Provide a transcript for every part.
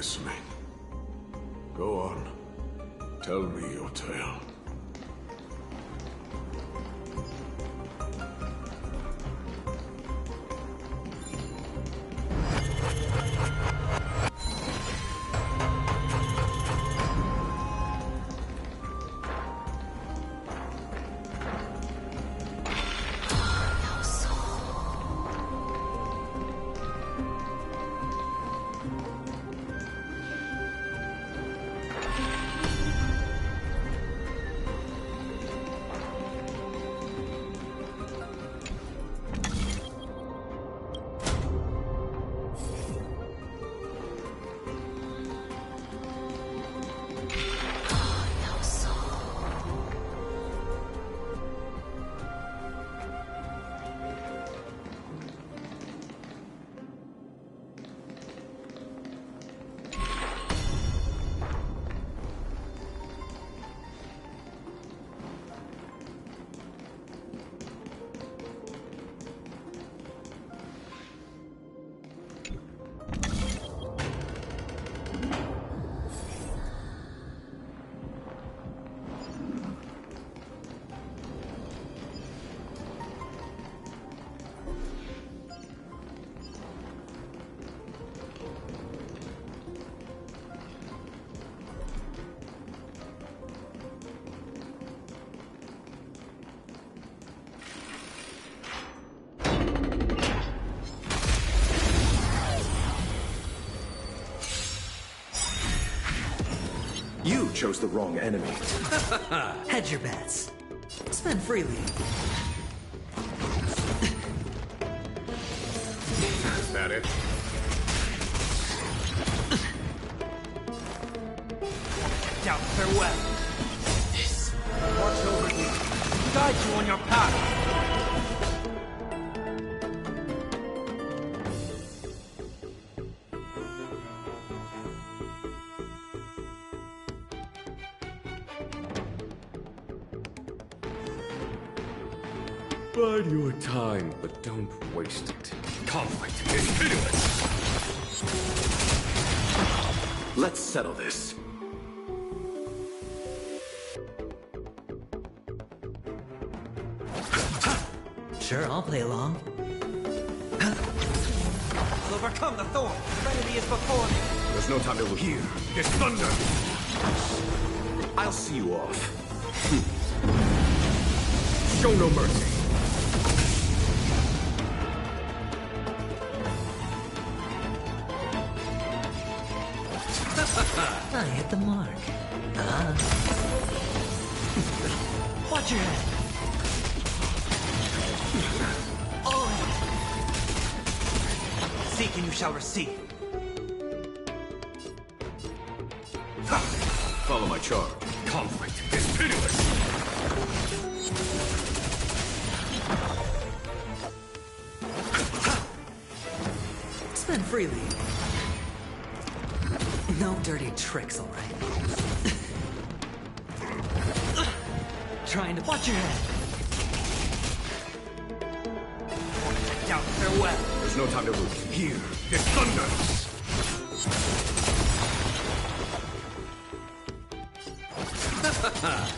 listening. Go on. Tell me your tale. You chose the wrong enemy. Hedge your bets. Spend freely. Is that it? Down farewell. Watch over you. Guide you on your path. Bide your time, but don't waste it. Conflict is pitiless. Let's settle this. Sure, I'll play along. I'll overcome the thorn. Serenity is before me. There's no time to lose. Here, this thunder. I'll see you off. Show no mercy. I hit the mark. Watch your head. All in. Seek and you shall receive. Follow my charge. Conflict is pitiless. Spend freely. No dirty tricks, all right? Trying to watch your head. Down farewell. There's no time to lose. Here, this thunder.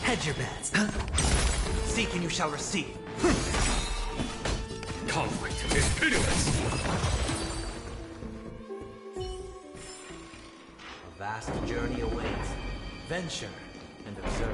Hedge your bets. Seek and you shall receive. Conflict is pitiless. A vast journey awaits. Venture and observe.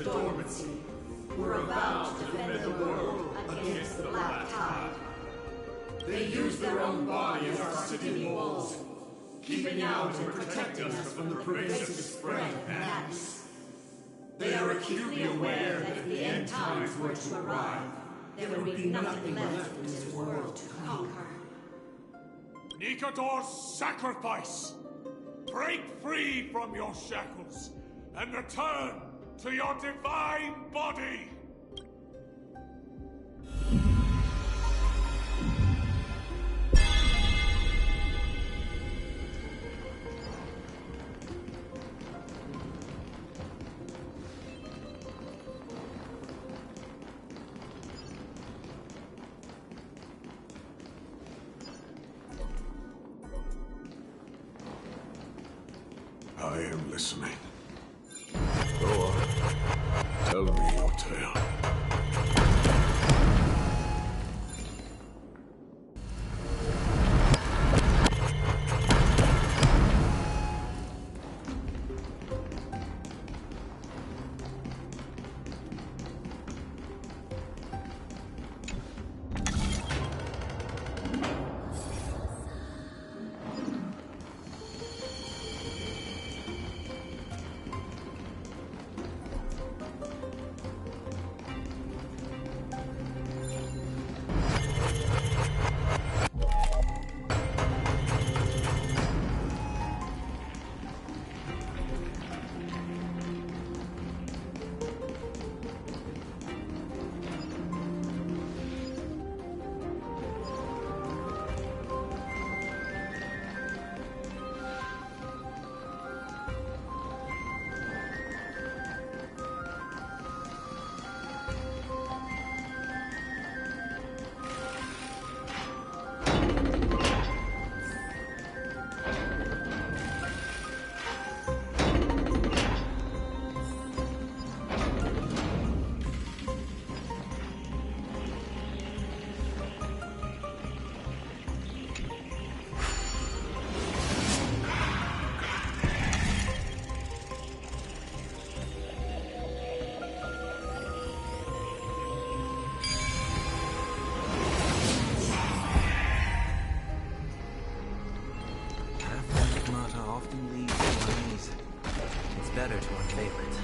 dormancy, were about to defend the world against the Black Tide. They used their own body as our city walls, keeping out and protecting us from the pervasive spread of madness. They are acutely aware that if the end times were to arrive, there would be nothing left in this world to conquer. Nikador's sacrifice! Break free from your shackles and return to your divine body! I am listening. Go on. Tell me your tale. Often leads to unease. It's better to unveil it.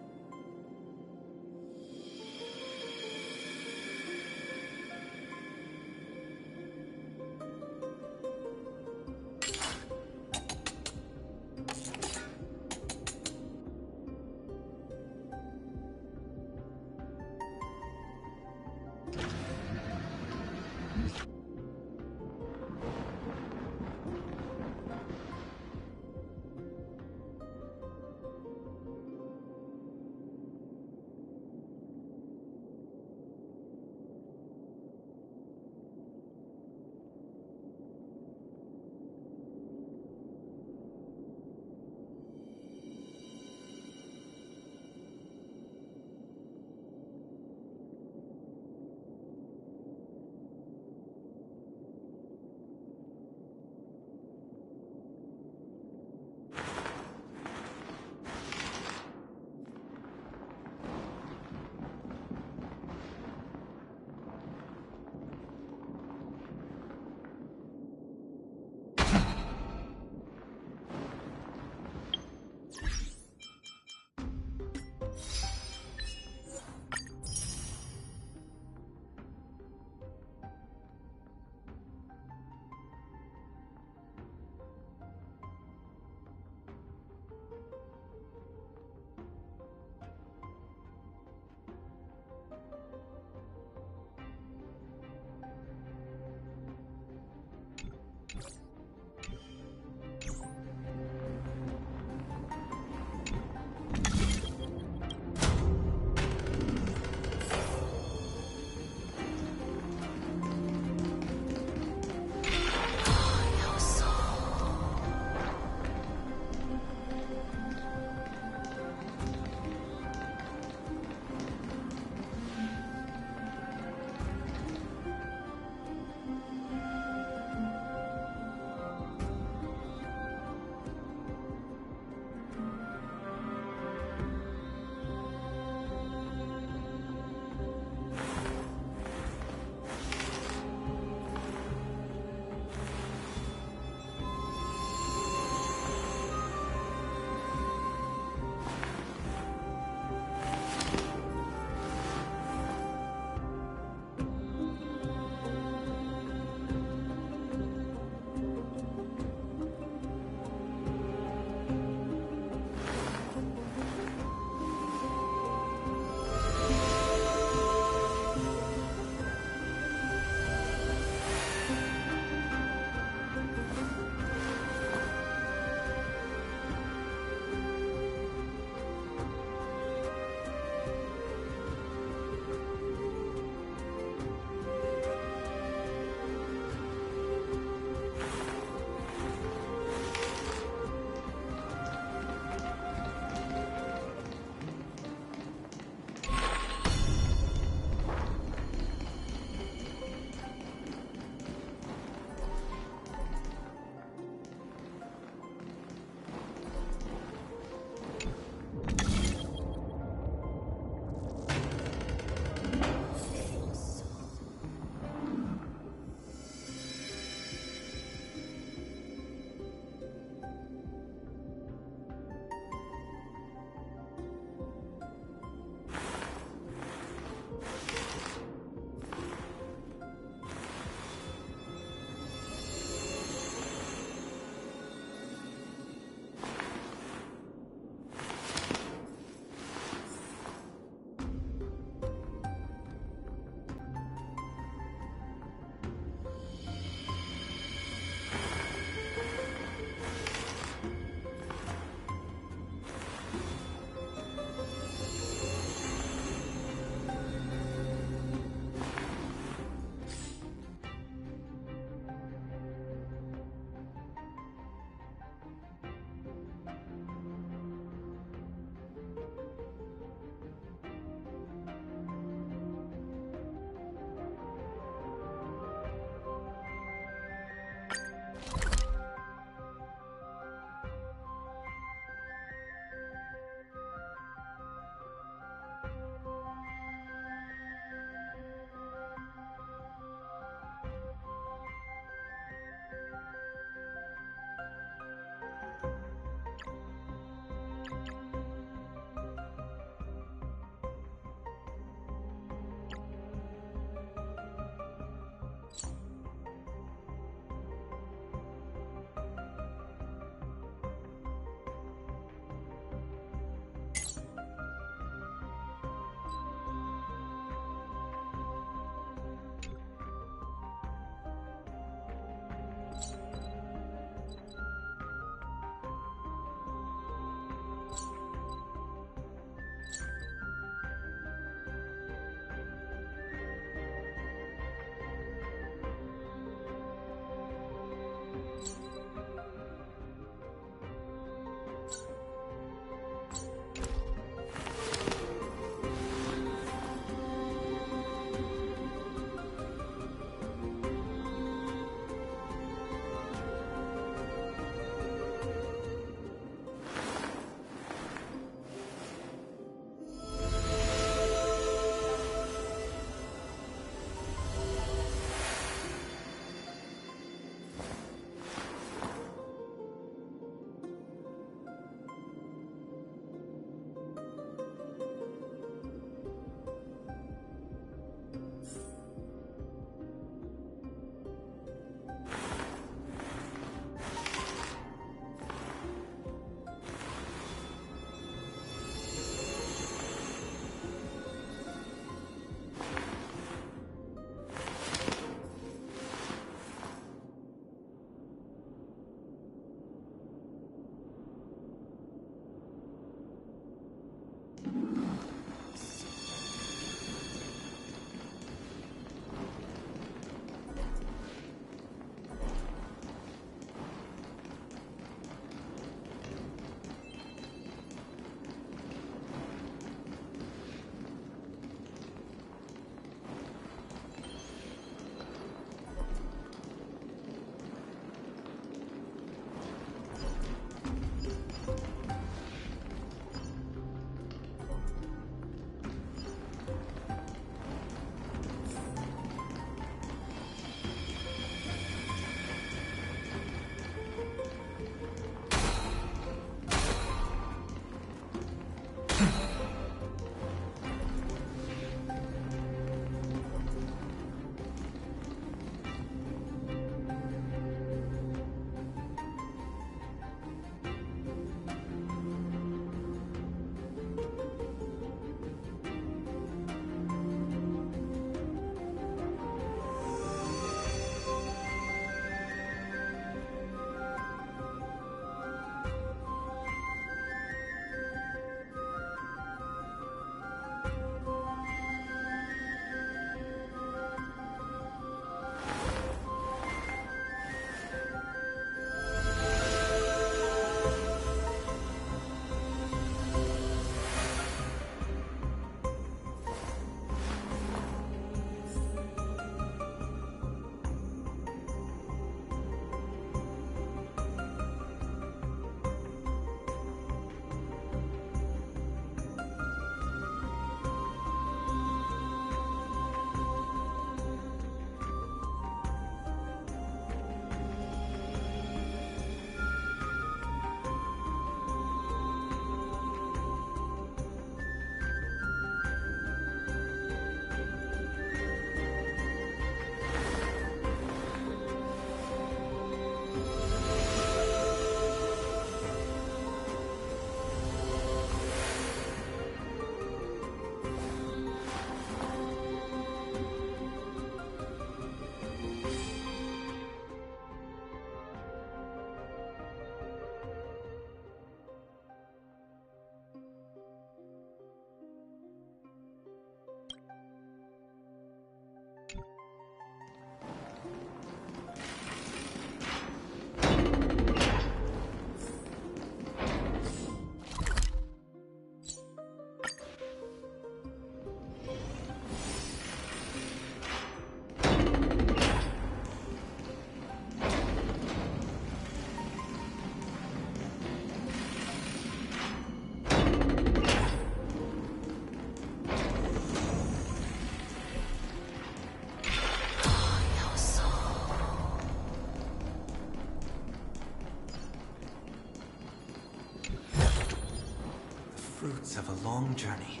of a long journey.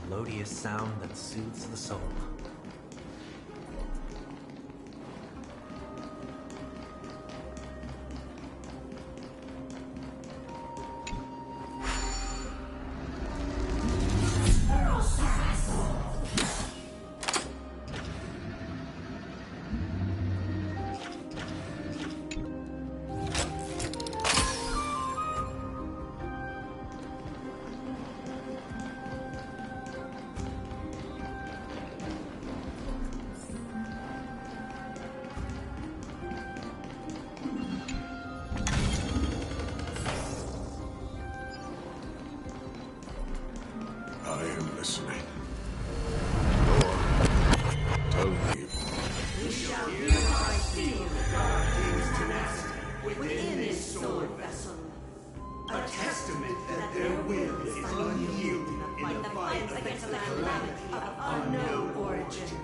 Melodious sound that soothes the soul. I am listening. Go on. Tell me. We shall hereby seal the Dark King's tenacity within this sword vessel. A testament that their will is unyielding in the fight against the calamity of unknown origin.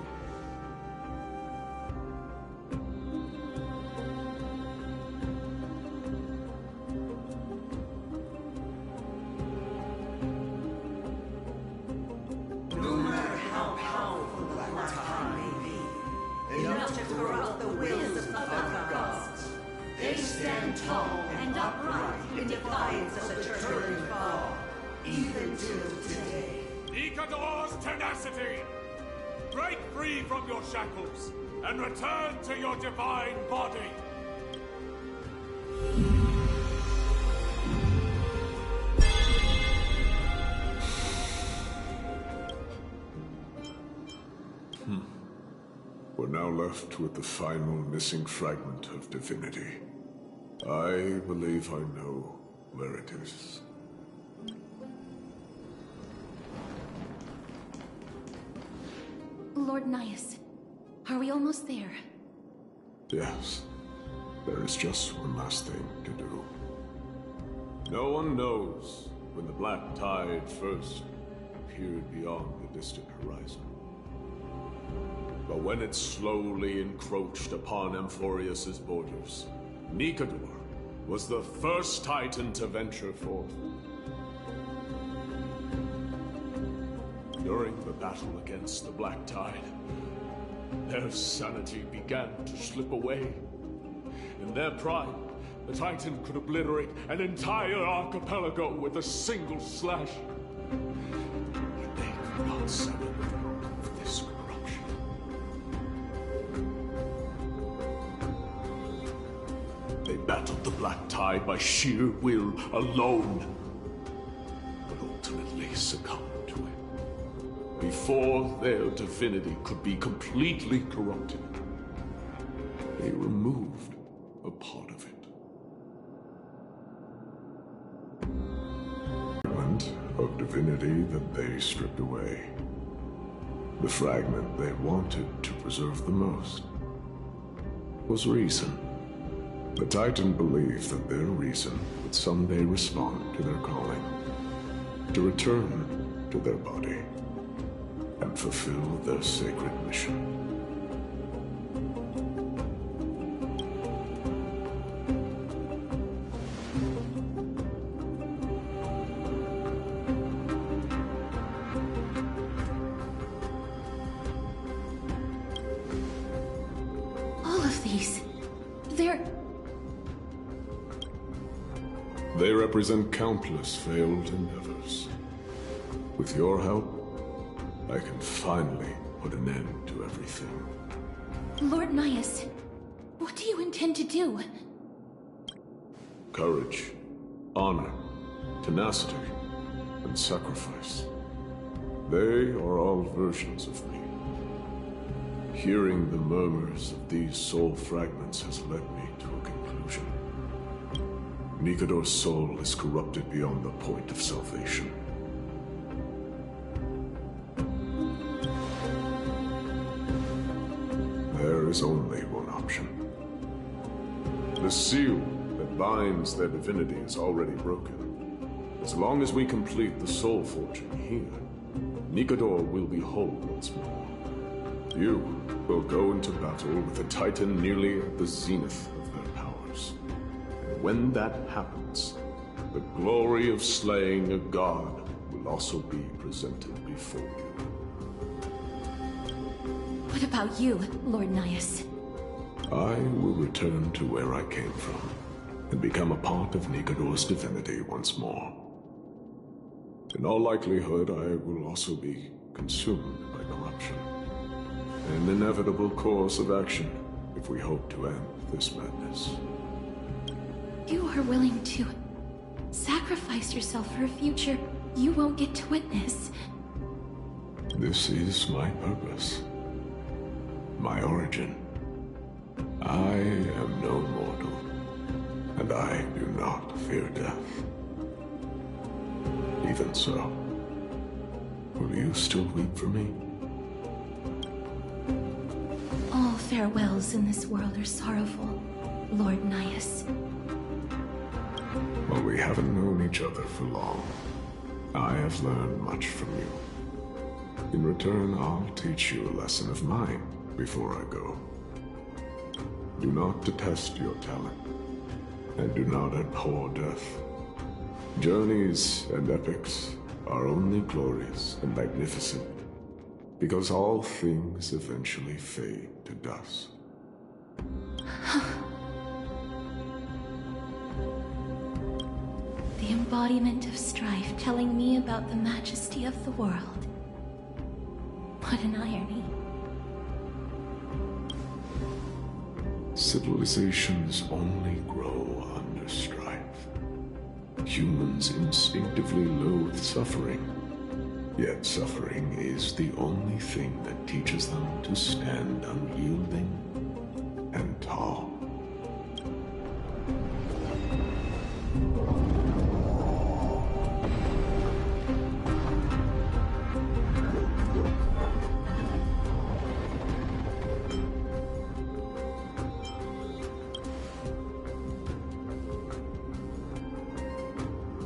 No matter how powerful the Black Tide may be, enough to corrupt the wills of other gods, they stand tall and upright in defiance of the turbulent fall, even till today. Nikador's tenacity! Break free from your shackles and return to your divine body! We're now left with the final missing fragment of divinity. I believe I know where it is. Lord Nias, are we almost there? Yes. There is just one last thing to do. No one knows when the Black Tide first appeared beyond the distant horizon. But when it slowly encroached upon Amphoreus' borders, Nikador was the first Titan to venture forth. During the battle against the Black Tide, their sanity began to slip away. In their pride, the Titan could obliterate an entire archipelago with a single slash. But they could not sever this corruption. They battled the Black Tide by sheer will alone, but ultimately succumbed to it. Before their divinity could be completely corrupted, they removed a part of it. Fragment of divinity that they stripped away. The fragment they wanted to preserve the most was reason. The Titan believed that their reason would someday respond to their calling, to return to their body, and fulfill their sacred mission. All of these, They represent countless failed endeavors. With your help, I can finally put an end to everything. Lord Nias, what do you intend to do? Courage, honor, tenacity, and sacrifice. They are all versions of me. Hearing the murmurs of these soul fragments has led me to a conclusion. Nikador's soul is corrupted beyond the point of salvation. there is only one option. The seal that binds their divinity is already broken. As long as we complete the soul forging here, Nikador will be whole once more. You will go into battle with a Titan nearly at the zenith of their powers. And when that happens, the glory of slaying a god will also be presented before you. What about you, Lord Nias? I will return to where I came from, and become a part of Nikador's divinity once more. In all likelihood, I will also be consumed by corruption. An inevitable course of action if we hope to end this madness. You are willing to sacrifice yourself for a future you won't get to witness. This is my purpose. My origin. I am no mortal, and I do not fear death. Even so, will you still weep for me? All farewells in this world are sorrowful, Lord Nias. Well, we haven't known each other for long. I have learned much from you. In return, I'll teach you a lesson of mine before I go. Do not detest your talent, and do not abhor death. Journeys and epics are only glorious and magnificent, because all things eventually fade to dust. The embodiment of strife telling me about the majesty of the world. What an irony. Civilizations only grow under strife. Humans instinctively loathe suffering. Yet suffering is the only thing that teaches them to stand unyielding and tall.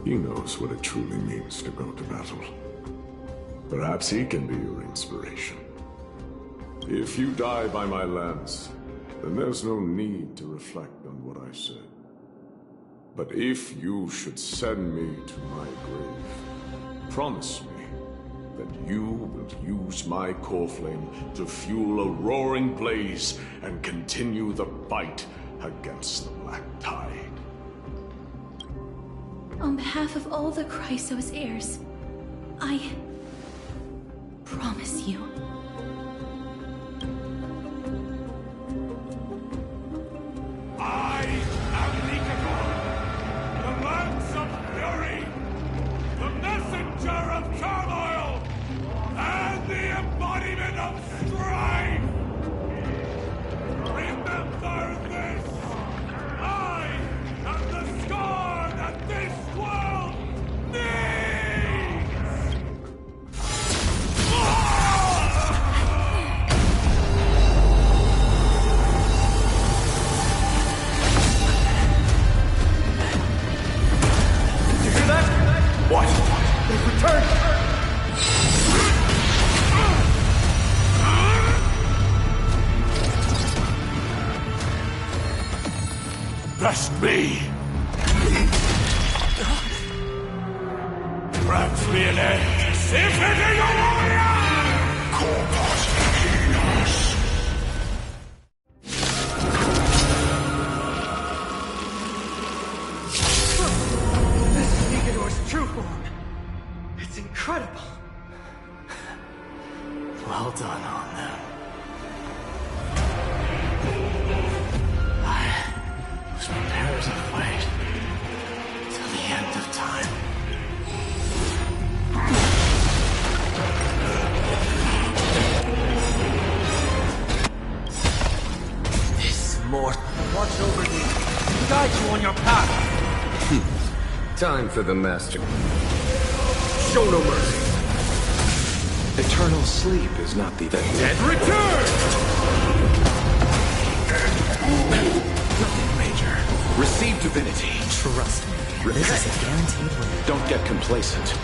He knows what it truly means to go to battle. Perhaps he can be your inspiration. If you die by my lance, then there's no need to reflect on what I said. But if you should send me to my grave, promise me that you will use my core flame to fuel a roaring blaze and continue the fight against the Black Tide. On behalf of all the Chrysos heirs, I promise you. I am Nikador, the lance of fury, the messenger of turmoil, and the embodiment of strife. Remember this! I am the scar that this world needs! Did you hear that? What? They've returned! Best me! Grant me an end! Symphony of Warrior! Corpus Machinas! This is Nikador's true form. It's incredible. Well done on them. I was prepared to fight till the end of time. This mortal watch over you, guide you on your path. Time for the master. Show no mercy. Eternal sleep is not the dead Return! Nothing major. Receive divinity. Trust me, this is a guaranteed win. Don't get complacent.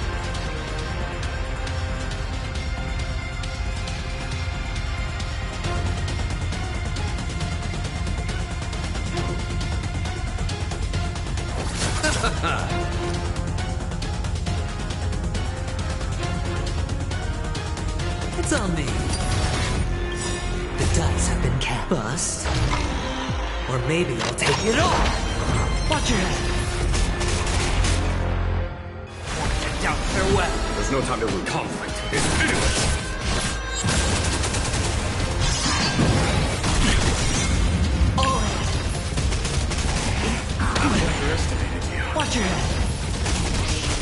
It's on me. The dice have been cast. Bust. Or maybe I'll take it all. Watch your head. Get down, farewell. There's no time to lose. Conflict is pitiless. I underestimated you. Watch your head.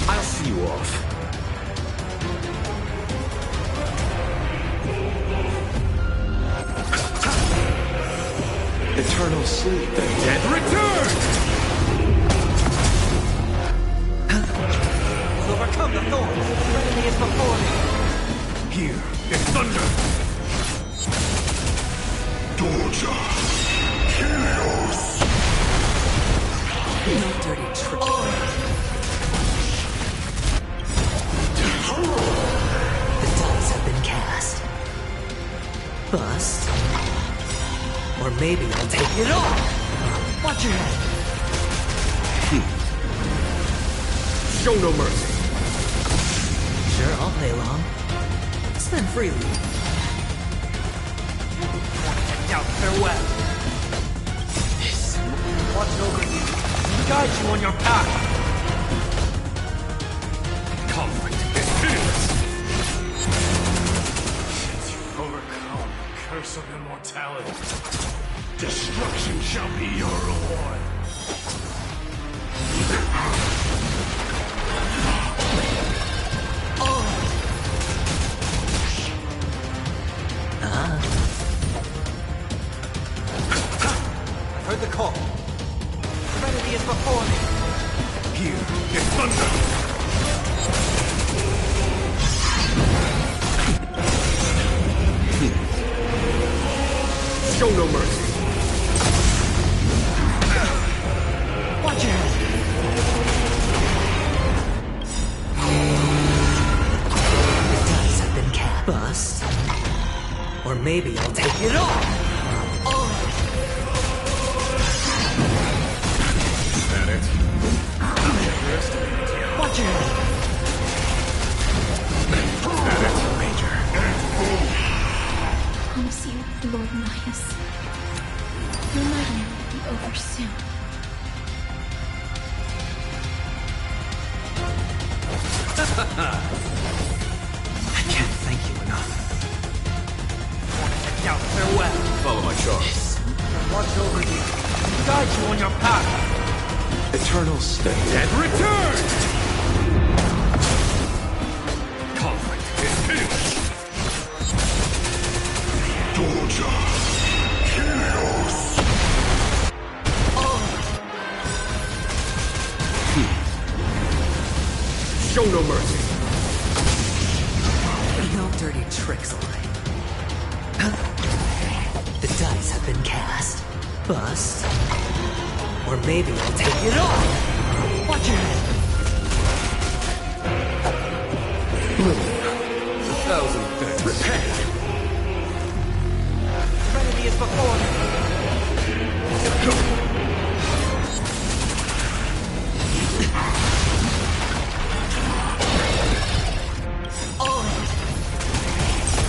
I'll see you off. Eternal sleep. The dead return! I'll overcome the thorns. The enemy is before me. Here is thunder! Torture. Chaos. No dirty trick. The dice have been cast. Bust. Or maybe I'll take it all. Watch your head. Show no mercy. Sure, I'll play along. Spend freely. Get down, farewell. This. Watch over you. Guide you on your path. Conflict is pitiless. Since you've overcome the curse of immortality, destruction shall be your reward. I've heard the call. Serenity is before me. Here is thunder! Show no mercy. Watch your head. The dice have been cast. Bust. Or maybe I'll take it all. Is that it? Watch your head. Is that it, Major? I promise you, Lord Mias. Your nightmare will be over soon. I can't thank you enough. Get down, farewell. Follow my charge. Watch over you. Guide you on your path. Eternal stay. Dead return! Conflict is pitiless. Torture. Chaos. Show no mercy. No dirty tricks, all right. The dice have been cast. Bust. Or maybe I'll take it all. Watch your head. Thousand thanks. Repent. Serenity is before me.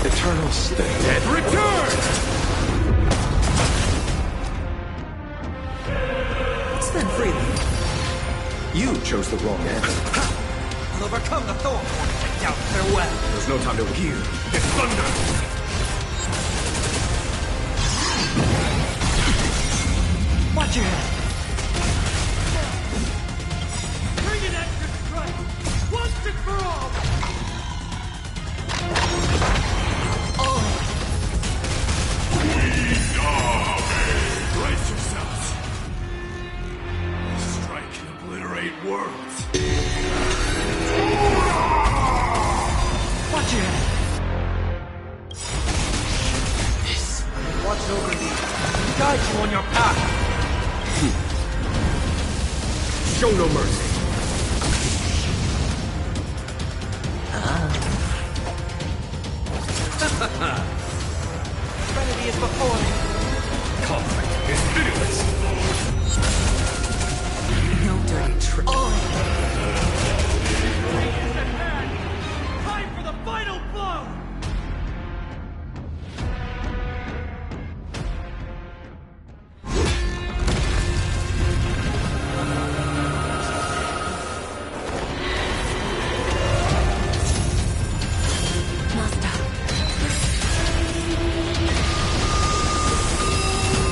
Eternal stay. Dead return! Spend freely. You chose the wrong end. I'll overcome the thorn. Get down, farewell. There's no time to hear. It's thunder! Watch your head. Bring an extra strike. Once and for all. Brace yourselves. Strike can obliterate worlds. Watch your head. Watch over me. guide you on your path. Show no mercy. Trinity is before me. Conflict is pitiless. No dirty trick. Is at hand. Time for the final blow. Master.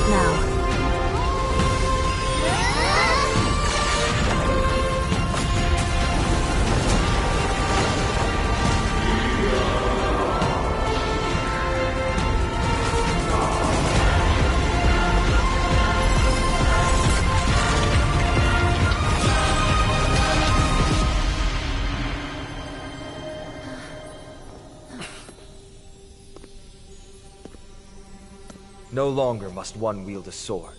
Now. No longer must one wield a sword.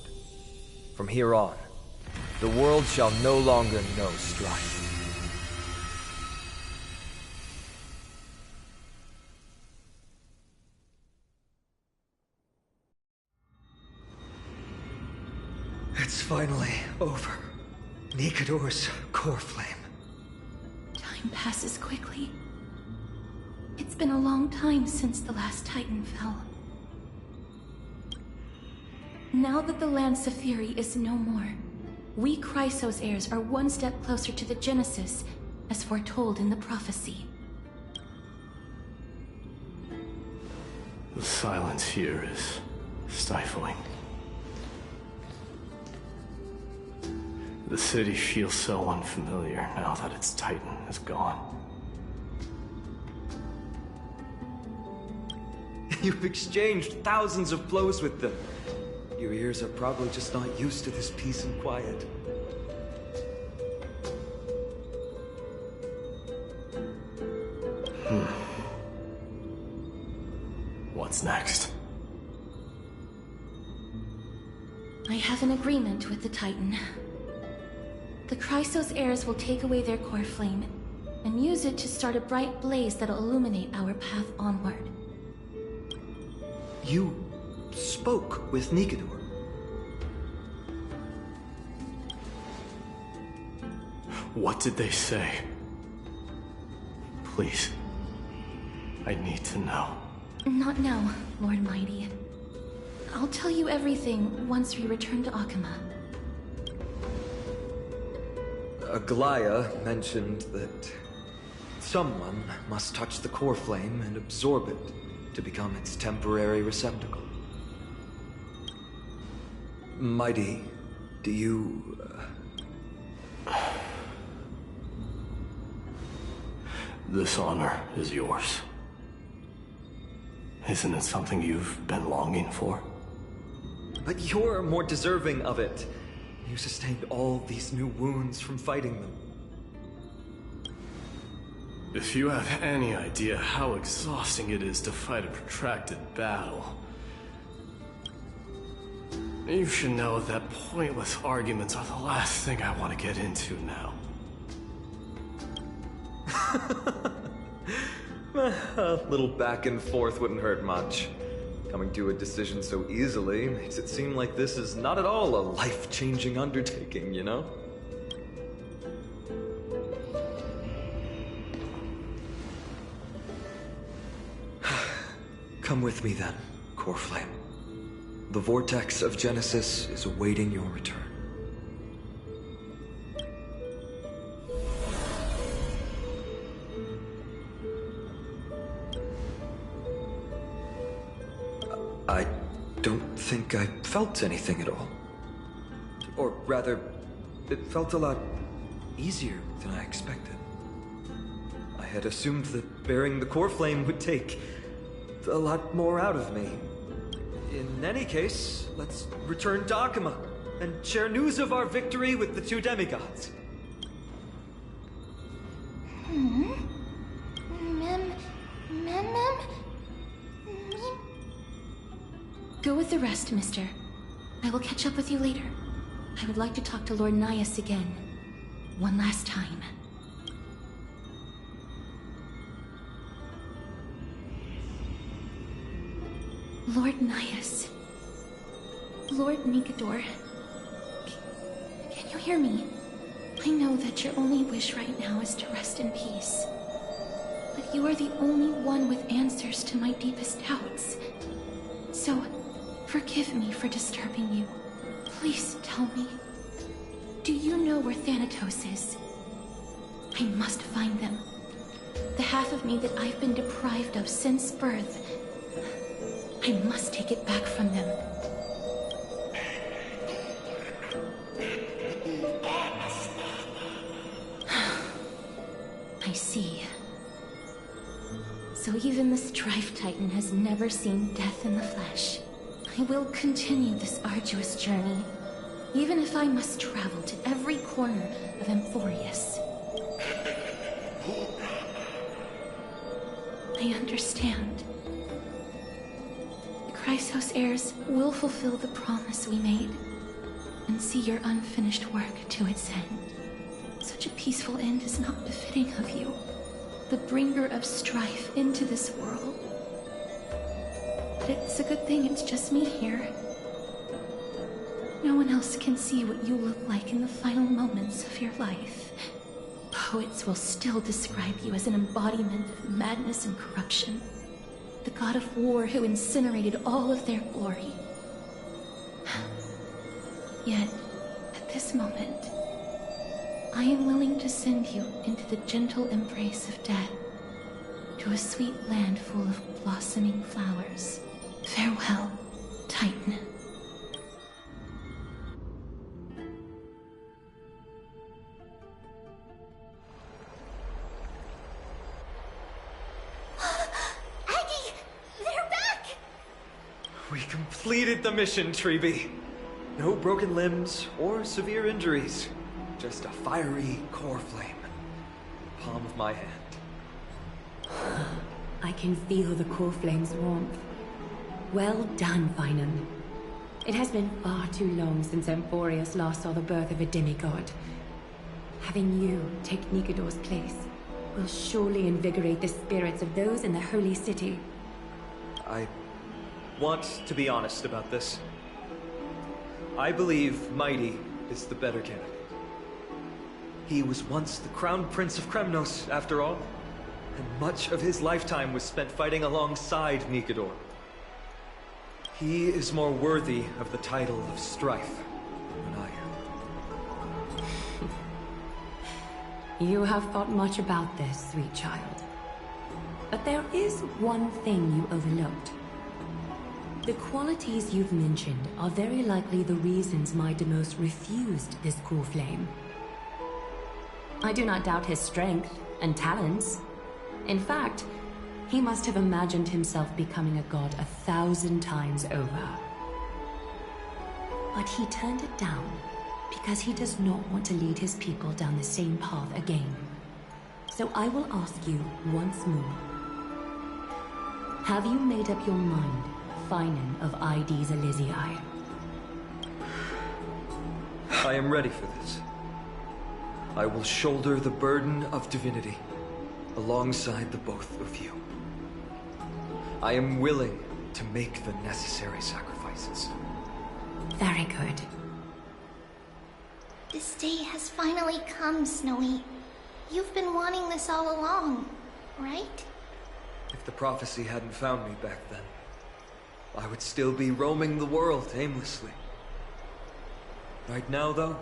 From here on, the world shall no longer know strife. It's finally over. Nikador's core flame. Time passes quickly. It's been a long time since the last Titan fell. Now that the Lance of Fury is no more, we Chrysos heirs are one step closer to the Genesis, as foretold in the prophecy. The silence here is stifling. The city feels so unfamiliar now that its Titan is gone. You've exchanged thousands of blows with them. Your ears are probably just not used to this peace and quiet. What's next? I have an agreement with the Titan. The Chrysos heirs will take away their core flame and use it to start a bright blaze that'll illuminate our path onward. You spoke with Nikador. What did they say? Please. I need to know. Not now, Lord Mighty. I'll tell you everything once we return to Akama. Aglaya mentioned that someone must touch the core flame and absorb it to become its temporary receptacle. Mighty, do you... This honor is yours. Isn't it something you've been longing for? But you're more deserving of it. You sustained all these new wounds from fighting them. If you have any idea how exhausting it is to fight a protracted battle, you should know that pointless arguments are the last thing I want to get into now. A little back and forth wouldn't hurt much. Coming to a decision so easily makes it seem like this is not at all a life-changing undertaking, you know? Come with me then, Core Flame. The vortex of Genesis is awaiting your return. I don't think I felt anything at all. Or rather, it felt a lot easier than I expected. I had assumed that bearing the core flame would take a lot more out of me. In any case, let's return to Akama and share news of our victory with the two demigods. Go with the rest, mister. I will catch up with you later. I would like to talk to Lord Nias again. One last time. Lord Nias. Lord Nikador. Can you hear me? I know that your only wish right now is to rest in peace. But you are the only one with answers to my deepest doubts. So, forgive me for disturbing you. Please tell me. Do you know where Thanatos is? I must find them. The half of me that I've been deprived of since birth. I must take it back from them. I see. So even the Strife Titan has never seen death in the flesh. I will continue this arduous journey, even if I must travel to every corner of Amphoreus. I understand. The Chrysos heirs will fulfill the promise we made, and see your unfinished work to its end. Such a peaceful end is not befitting of you, the bringer of strife into this world. But it's a good thing it's just me here. No one else can see what you look like in the final moments of your life. Poets will still describe you as an embodiment of madness and corruption. The god of war who incinerated all of their glory. Yet, at this moment, I am willing to send you into the gentle embrace of death, to a sweet land full of blossoming flowers. Farewell, Titan. Aggie! They're back! We completed the mission, Treeby. No broken limbs or severe injuries. Just a fiery core flame. Palm of my hand. I can feel the core flame's warmth. Well done, Finan. It has been far too long since Amphoreus last saw the birth of a demigod. Having you take Nikador's place will surely invigorate the spirits of those in the holy city. I want to be honest about this. I believe Mighty is the better candidate. He was once the Crown Prince of Kremnos, after all, and much of his lifetime was spent fighting alongside Nikador. He is more worthy of the title of Strife than I am. You have thought much about this, sweet child. But there is one thing you overlooked. The qualities you've mentioned are very likely the reasons my Deimos refused this core flame. I do not doubt his strength and talents. In fact, he must have imagined himself becoming a god 1,000 times over. But he turned it down because he does not want to lead his people down the same path again. So I will ask you once more. Have you made up your mind, Finan of ID's Elysiae? I am ready for this. I will shoulder the burden of divinity alongside the both of you. I am willing to make the necessary sacrifices. Very good. This day has finally come, Snowy. You've been wanting this all along, right? If the prophecy hadn't found me back then, I would still be roaming the world aimlessly. Right now, though,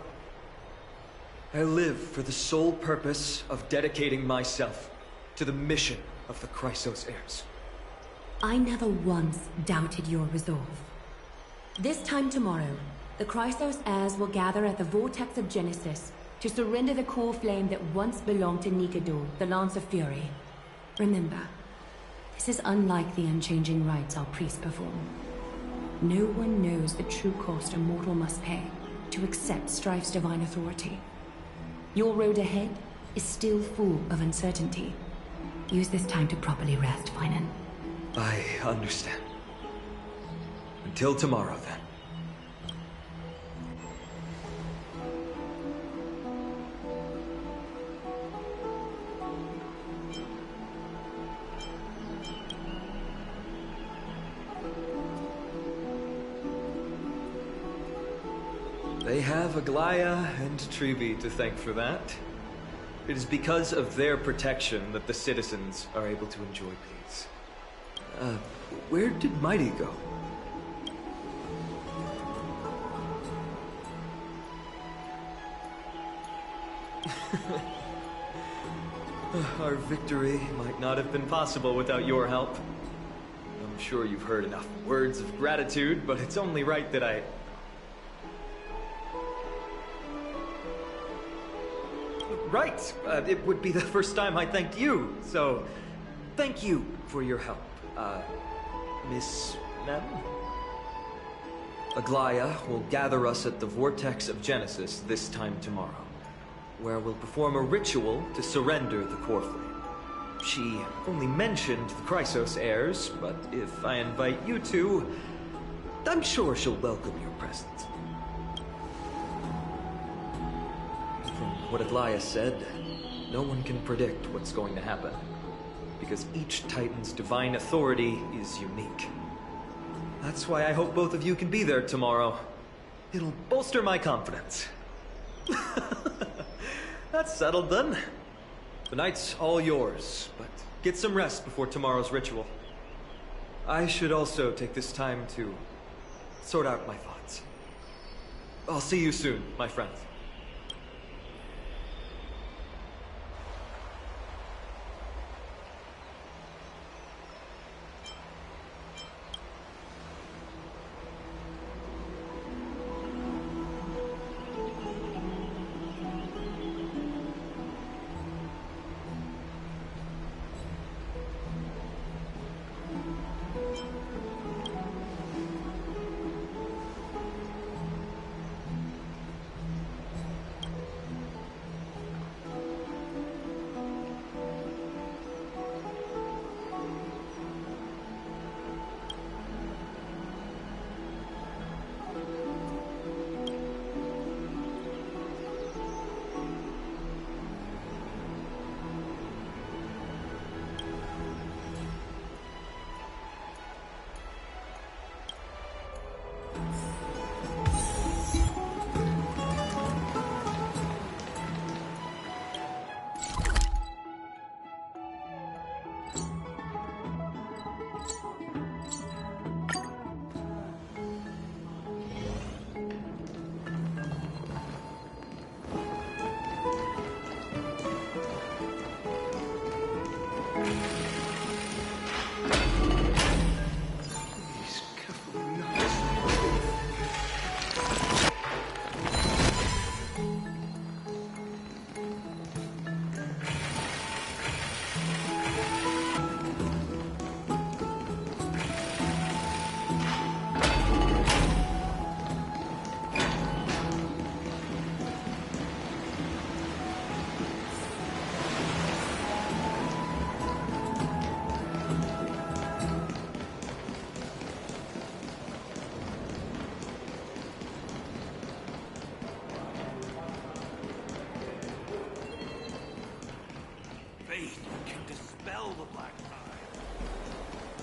I live for the sole purpose of dedicating myself to the mission of the Chrysos heirs. I never once doubted your resolve. This time tomorrow, the Chrysos heirs will gather at the Vortex of Genesis to surrender the core flame that once belonged to Nikador, the Lance of Fury. Remember, this is unlike the unchanging rites our priests perform. No one knows the true cost a mortal must pay to accept Strife's divine authority. Your road ahead is still full of uncertainty. Use this time to properly rest, Finan. I understand. Until tomorrow, then. They have Aglaya and Trevi to thank for that. It is because of their protection that the citizens are able to enjoy peace. Where did Mighty go? Our victory might not have been possible without your help. I'm sure you've heard enough words of gratitude, but it's only right that I... Right! It would be the first time I thanked you, so... Thank you for your help, Miss Mem? Aglaya will gather us at the Vortex of Genesis this time tomorrow, where we'll perform a ritual to surrender the core flame. She only mentioned the Chrysos heirs, but if I invite you to, I'm sure she'll welcome your presence. From what Aglaya said, no one can predict what's going to happen, because each Titan's divine authority is unique. That's why I hope both of you can be there tomorrow. It'll bolster my confidence. That's settled then. The night's all yours, but get some rest before tomorrow's ritual. I should also take this time to sort out my thoughts. I'll see you soon, my friends.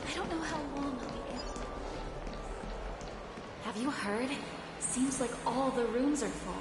I don't know how long I'll be able to. Have you heard? Seems like all the rooms are full.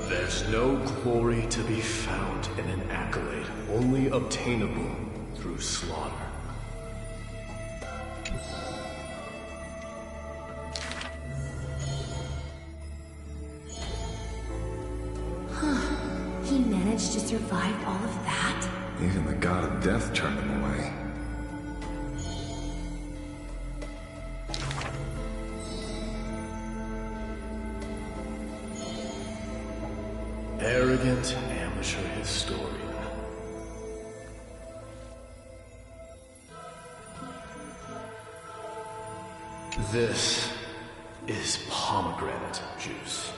There's no glory to be found in an accolade only obtainable through slaughter. He managed to survive all of that? Even the god of death turned him away. Arrogant amateur historian. This is pomegranate juice.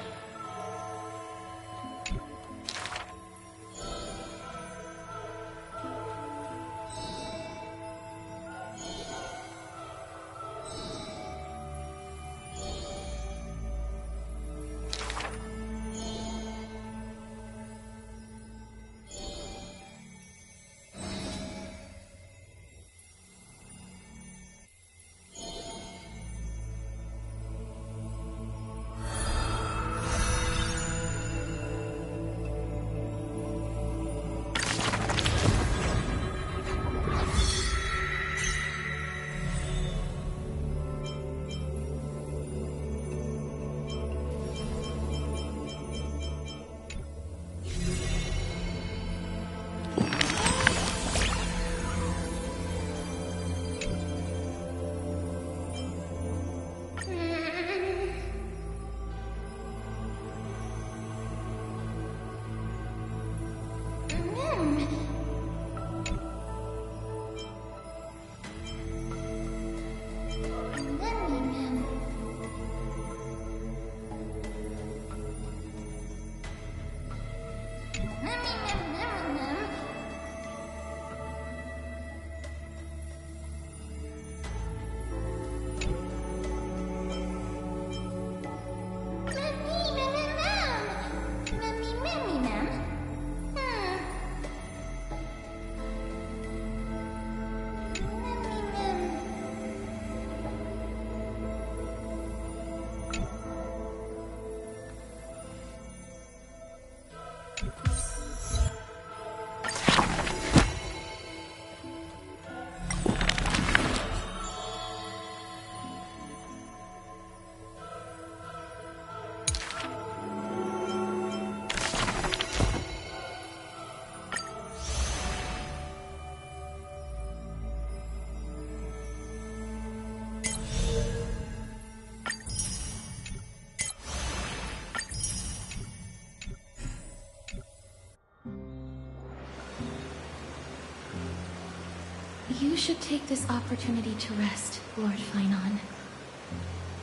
You should take this opportunity to rest, Lord Finon.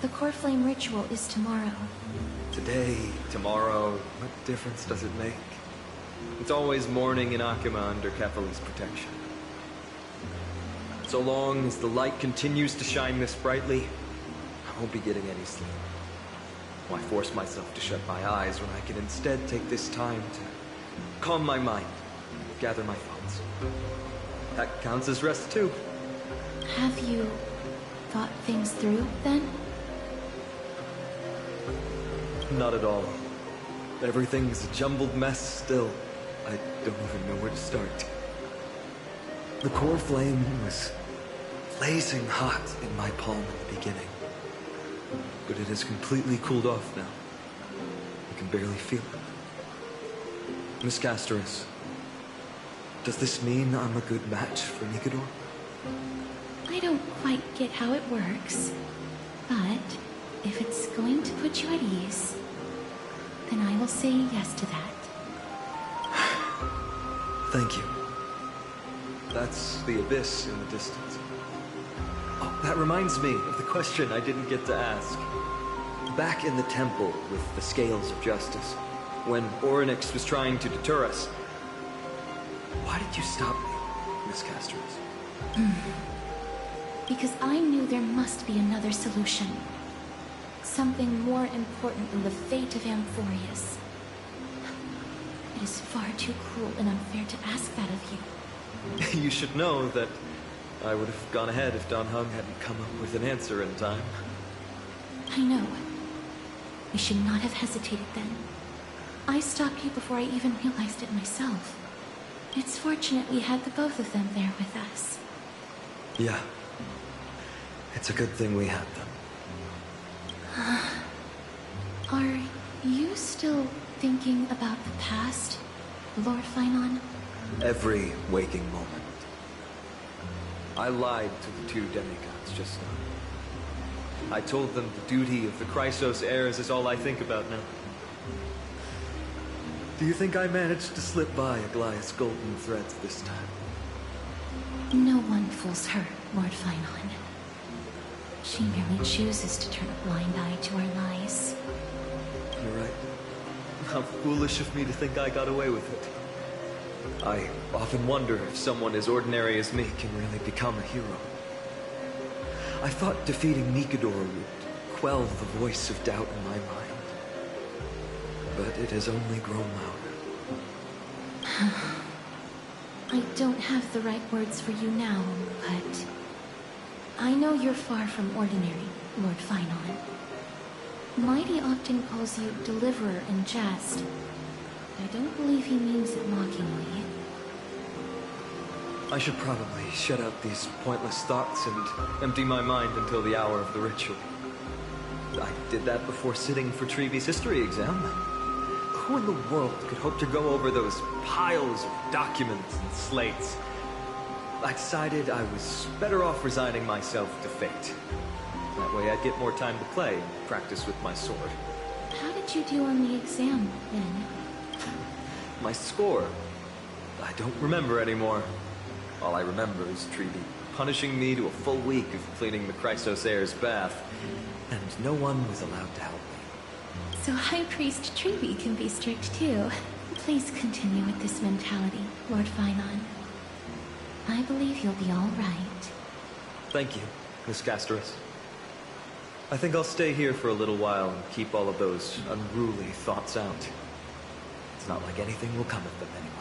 The core flame ritual is tomorrow. Today, tomorrow, what difference does it make? It's always morning in Akima under Kefali's protection. So long as the light continues to shine this brightly, I won't be getting any sleep. Why force myself to shut my eyes when I can instead take this time to calm my mind, gather my thoughts? That counts as rest too. Have you thought things through, then? Not at all. Everything's a jumbled mess still. I don't even know where to start. The core flame was blazing hot in my palm in the beginning. But it has completely cooled off now. I can barely feel it. Miss Castorus, does this mean I'm a good match for Nikador? I don't quite get how it works, but if it's going to put you at ease, then I will say yes to that. Thank you. That's the abyss in the distance. Oh, that reminds me of the question I didn't get to ask. Back in the temple with the Scales of Justice, when Orynyx was trying to deter us, why did you stop me, Miss Castorus? Because I knew there must be another solution. Something more important than the fate of Amphoreus. It is far too cruel and unfair to ask that of you. You should know that I would have gone ahead if Don Hung hadn't come up with an answer in time. I know. I should not have hesitated then. I stopped you before I even realized it myself. It's fortunate we had the both of them there with us. Yeah. It's a good thing we had them. Are you still thinking about the past, Lord Finon? Every waking moment. I lied to the two demigods just now. I told them the duty of the Chrysos heirs is all I think about now. Do you think I managed to slip by Aglaya's golden threads this time? No one fools her, Lord Finon. She merely chooses to turn a blind eye to our lies. You're right. How foolish of me to think I got away with it. I often wonder if someone as ordinary as me can really become a hero. I thought defeating Nikador would quell the voice of doubt in my mind. But it has only grown louder. I don't have the right words for you now, but I know you're far from ordinary, Lord Finon. Mighty often calls you Deliverer in jest. I don't believe he means it mockingly. I should probably shut out these pointless thoughts and empty my mind until the hour of the ritual. I did that before sitting for Treeby's history exam. Who in the world could hope to go over those piles of documents and slates? I decided I was better off resigning myself to fate. That way I'd get more time to play and practice with my sword. How did you do on the exam, then? My score? I don't remember anymore. All I remember is Treeby punishing me to a full week of cleaning the Chrysos heir's bath, and no one was allowed to help me. So High Priest Treeby can be strict too. Please continue with this mentality, Lord Finon. I believe you'll be all right. Thank you, Miss Castorus. I think I'll stay here for a little while and keep all of those unruly thoughts out. It's not like anything will come of them anyway.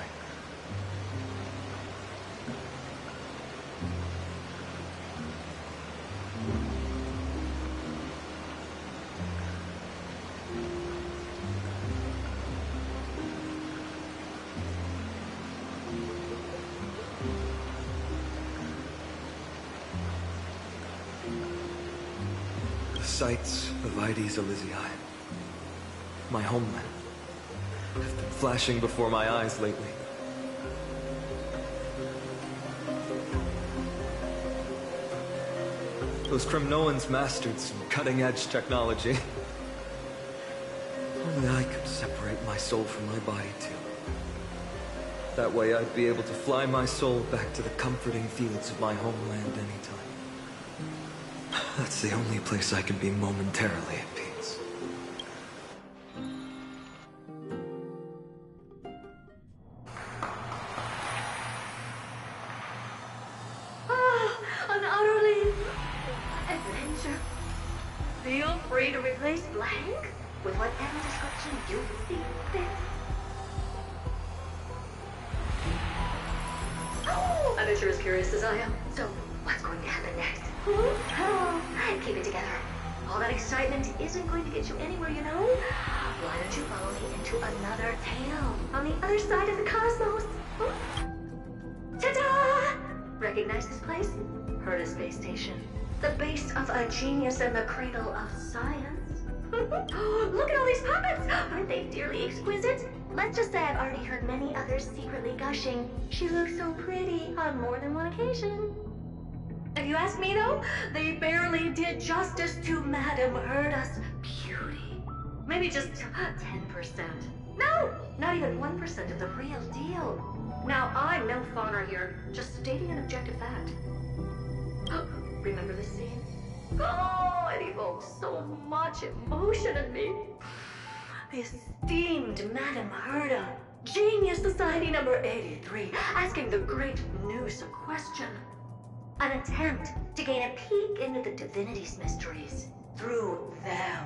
Sights of Ides Elysiae, my homeland, have been flashing before my eyes lately. Those Kremnoans mastered some cutting-edge technology. Only I could separate my soul from my body, too. That way I'd be able to fly my soul back to the comforting fields of my homeland anytime. That's the only place I can be momentarily at peace. An utterly adventure. Feel free to replace blank with whatever description you see fit. I'm sure as curious as I am. So, what's going to happen next? Keep it together. All that excitement isn't going to get you anywhere, you know? Why don't you follow me into another tale on the other side of the cosmos? Ta-da! Recognize this place? Heard a space station. The base of a genius and the cradle of science. Look at all these puppets! Aren't they dearly exquisite? Let's just say I've already heard many others secretly gushing. She looks so pretty on more than one occasion. If you ask me though, they barely did justice to Madame Herda's beauty. Maybe just 10%. No, not even 1% of the real deal. Now, I'm no fawner here, just stating an objective fact. Remember this scene? Oh, it evokes so much emotion in me. The esteemed Madame Herda, Genius Society number 83, asking the great Noose a question. An attempt to gain a peek into the divinity's mysteries through them.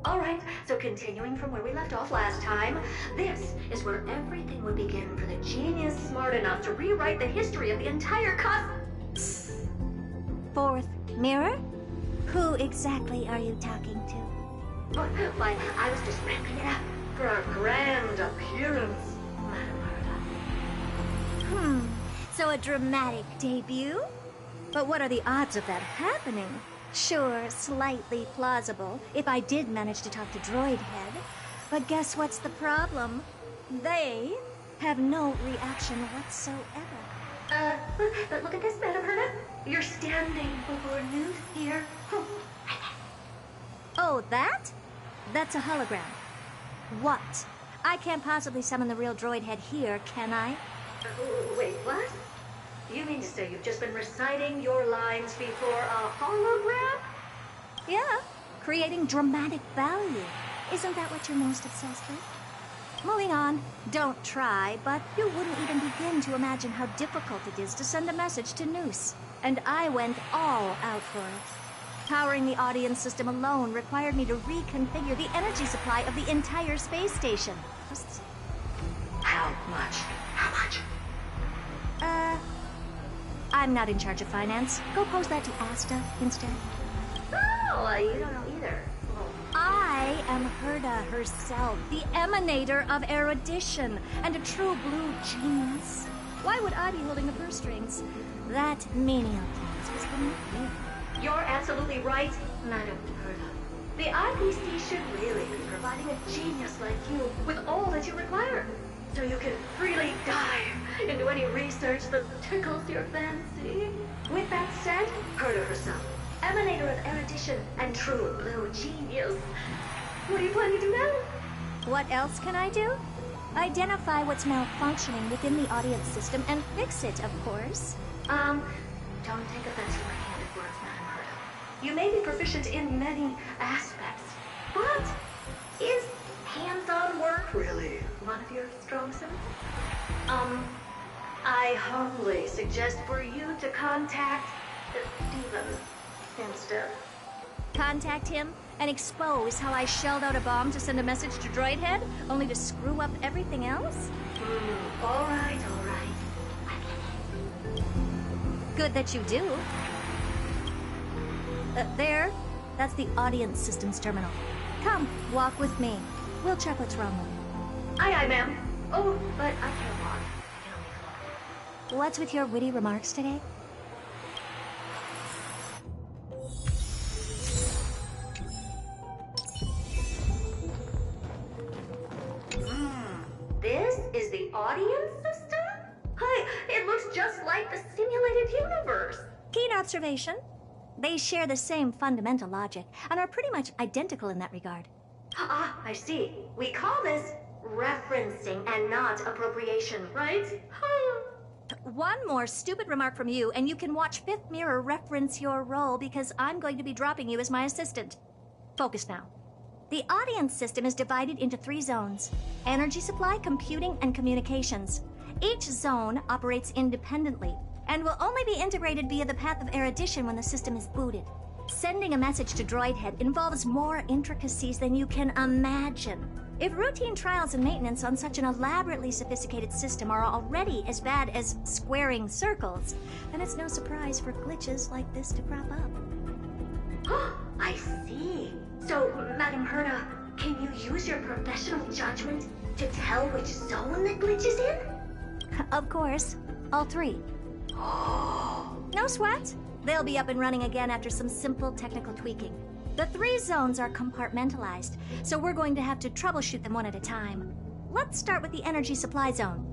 Alright, so continuing from where we left off last time, this is where everything would begin for the genius smart enough to rewrite the history of the entire cosmos. Fourth mirror? Who exactly are you talking to? Why, I was just wrapping it up for our grand appearance, Madame Herda. So a dramatic debut? But what are the odds of that happening? Sure, slightly plausible, if I did manage to talk to Droid Head. But guess what's the problem? They have no reaction whatsoever. But look at this, Madame Herda. You're standing before Newt here. Oh, that? That's a hologram. What? I can't possibly summon the real Droid Head here, can I? Wait, what? You mean to say you've just been reciting your lines before a hologram? Yeah, creating dramatic value. Isn't that what you're most obsessed with? Moving on, don't try, but you wouldn't even begin to imagine how difficult it is to send a message to Noose. And I went all out for it. Powering the audience system alone required me to reconfigure the energy supply of the entire space station. How much? How much? I'm not in charge of finance. Go pose that to Asta instead. Oh, you don't know either. I am Herda herself, the emanator of erudition, and a true blue genius. Why would I be holding the purse strings? That menial task is beneath you. You're absolutely right, Madame Herda. The IPC should really be providing a genius like you with all that you require, so you can freely dive into any research that tickles your fancy. With that said, Herda herself, emanator of erudition and true blue genius. What do you plan to do now? What else can I do? Identify what's malfunctioning within the audience system and fix it, of course. Don't take offense to my candid words, Madame Herda. You may be proficient in many aspects, but is hands-on work really one of your strong suits? I humbly suggest for you to contact Steven instead. Contact him and expose how I shelled out a bomb to send a message to Droid Head, only to screw up everything else? All right, all right. Good that you do. There. That's the audience systems terminal. Come, walk with me. We'll check what's wrong with you. Aye, aye, ma'am. Oh, but I can't walk. I can only float. What's with your witty remarks today? This is the audience system? Hi, it looks just like the simulated universe. Keen observation. They share the same fundamental logic and are pretty much identical in that regard. Ah, I see. We call this Referencing and not appropriation, right? One more stupid remark from you, and you can watch Fifth Mirror reference your role because I'm going to be dropping you as my assistant. Focus now. The audience system is divided into 3 zones: energy supply, computing, and communications. Each zone operates independently and will only be integrated via the path of erudition when the system is booted. Sending a message to Droidhead involves more intricacies than you can imagine. If routine trials and maintenance on such an elaborately sophisticated system are already as bad as squaring circles, then it's no surprise for glitches like this to crop up. I see. So, Madam Herta, can you use your professional judgment to tell which zone the glitch is in? Of course. All 3. No sweat. They'll be up and running again after some simple technical tweaking. The 3 zones are compartmentalized, so we're going to have to troubleshoot them one at a time. Let's start with the energy supply zone.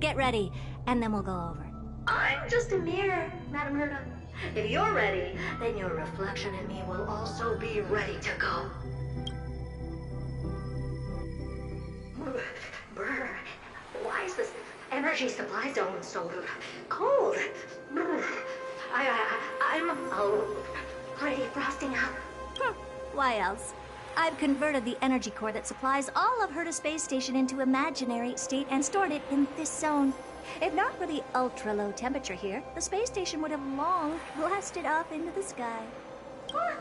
Get ready, and then we'll go over. I'm just a mirror, Madam Herta. If you're ready, then your reflection in me will also be ready to go. Brr, why is this energy supply zone so cold? I'm already frosting up. Why else? I've converted the energy core that supplies all of Herta Space Station into imaginary state and stored it in this zone. If not for the ultra-low temperature here, the space station would have long blasted off into the sky. But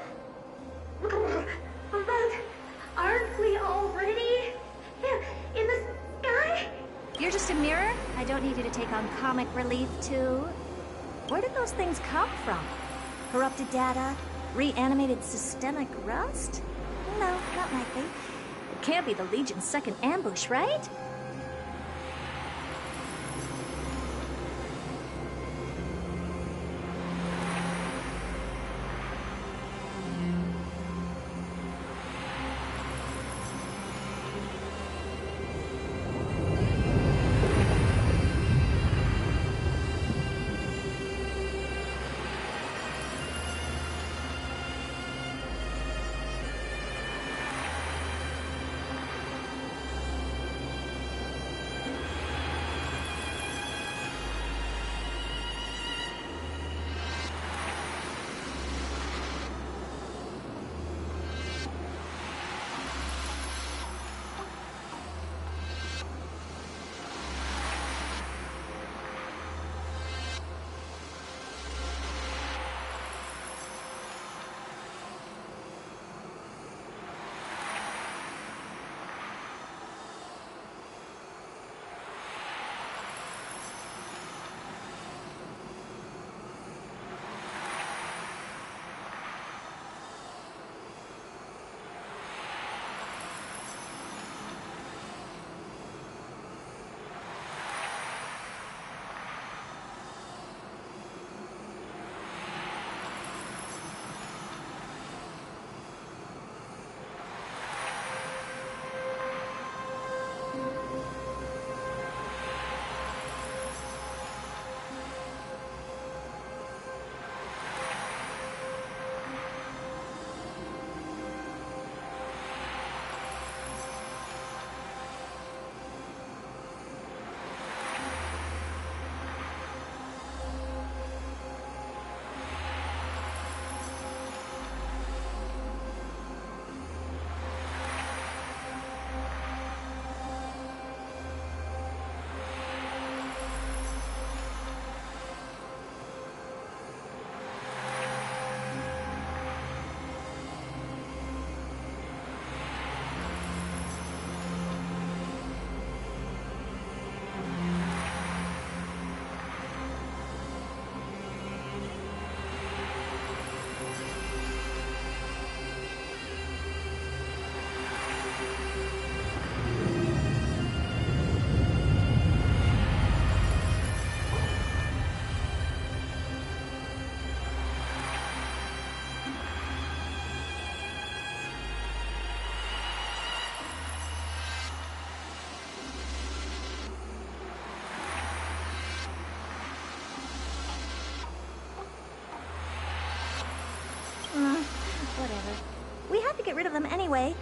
aren't we already in the sky? You're just a mirror? I don't need you to take on comic relief, too. Where did those things come from? Corrupted data? Reanimated systemic rust? No, not likely. It can't be the Legion's second ambush, right? Whatever. We have to get rid of them anyway.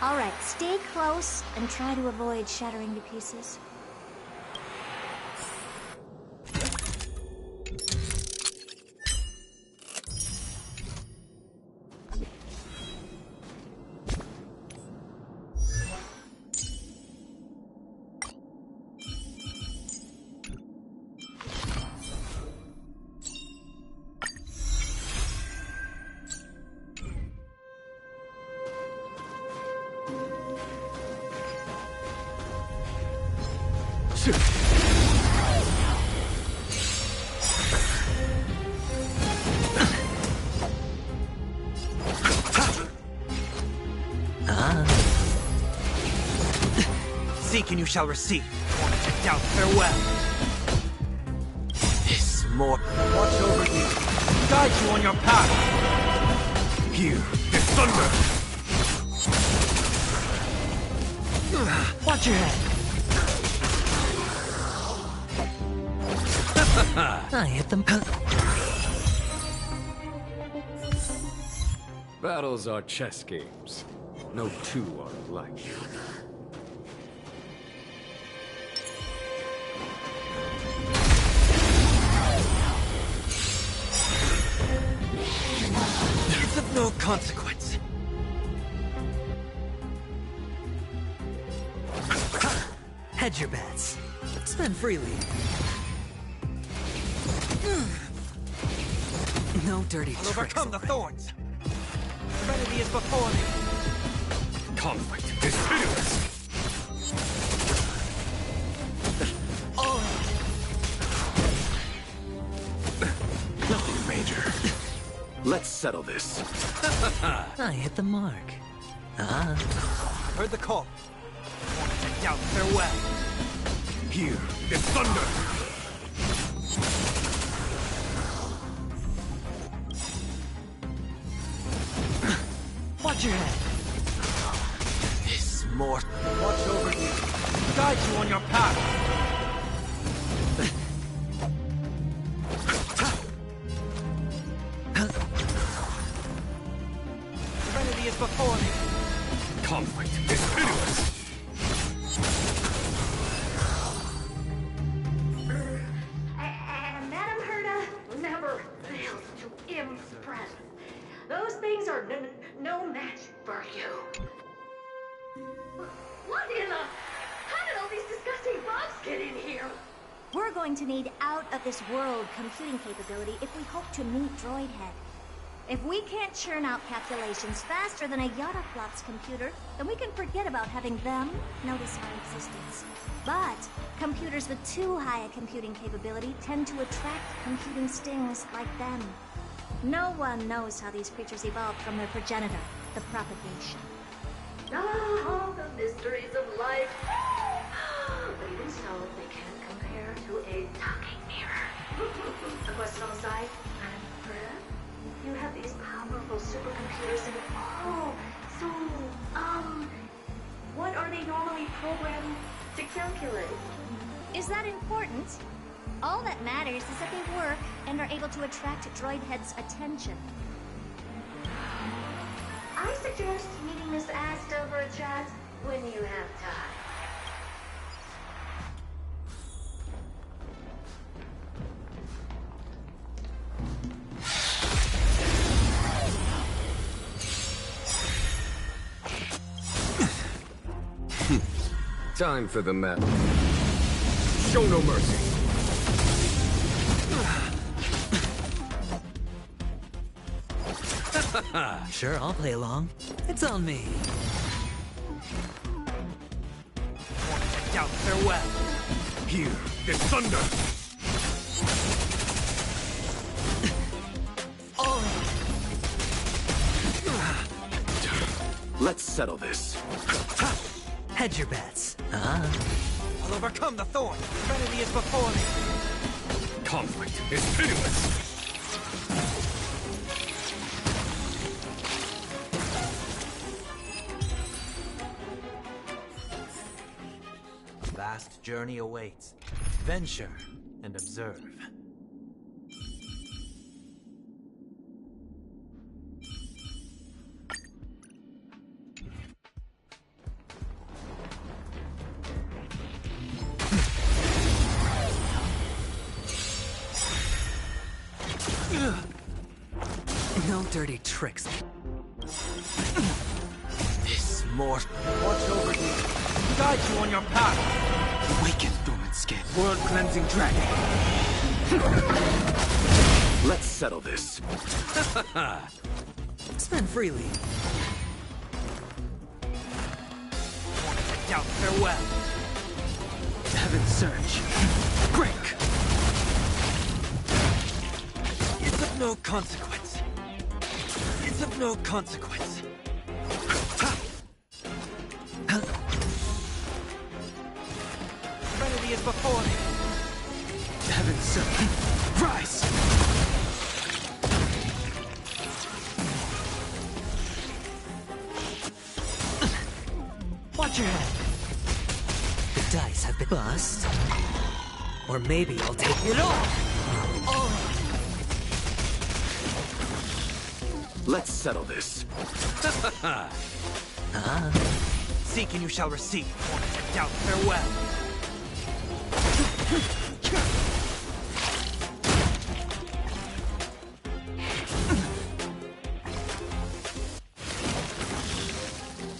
All right, stay close and try to avoid shattering to pieces. Seek and you shall receive. Take down, farewell. This more. Watch over you. Guide you on your path. Here, this thunder! Watch your head. I hit them. Battles are chess games. No two are alike. It's of no consequence. Hedge your bets. Spend freely. No dirty tricks. I'll overcome the thorns. Serenity is before me. Conflict is pitiless. Nothing major. Let's settle this. I hit the mark. Heard the call. Take down, farewell. Here, this thunder! Watch your head. This more. Watch over you. Guide you on your path. Serenity is before me. Conflict is pitiless. And Madame Herta never fails to impress. Those things are no match for you. What in the... How did all these disgusting bugs get in here? We're going to need out-of-this-world computing capability if we hope to meet Droidhead. If we can't churn out calculations faster than a Yataflop's computer, then we can forget about having them notice our existence. But computers with too high a computing capability tend to attract computing stings like them. No one knows how these creatures evolved from their progenitor, the propagation. Oh, the mysteries of life. But even so, they can't compare to a talking mirror. A question on the side, Madame Herta? You have these powerful supercomputers and what are they normally programmed to calculate? Is that important? All that matters is that they work and are able to attract Droidhead's attention. I suggest meeting Miss Asta for a chat when you have time. Time for the map. Show no mercy. Sure, I'll play along. It's on me. Take down, farewell. Here, this thunder! Let's settle this. Hedge your bets. I'll overcome the thorn. Serenity is before me. Conflict is pitiless. A vast journey awaits. Venture and observe. No dirty tricks. This mortal. Watch over you. Guide you on your path. Awaken, dormant skin. World-cleansing dragon. Let's settle this. Spend freely. Out farewell. Heaven's surge. Break. It's of no consequence. It's of no consequence. Serenity is before me. Heaven's surge. Rise. Watch your head. The dice have been bust. Or maybe I'll take it all. Let's settle this. Seek and you shall receive. Doubt farewell.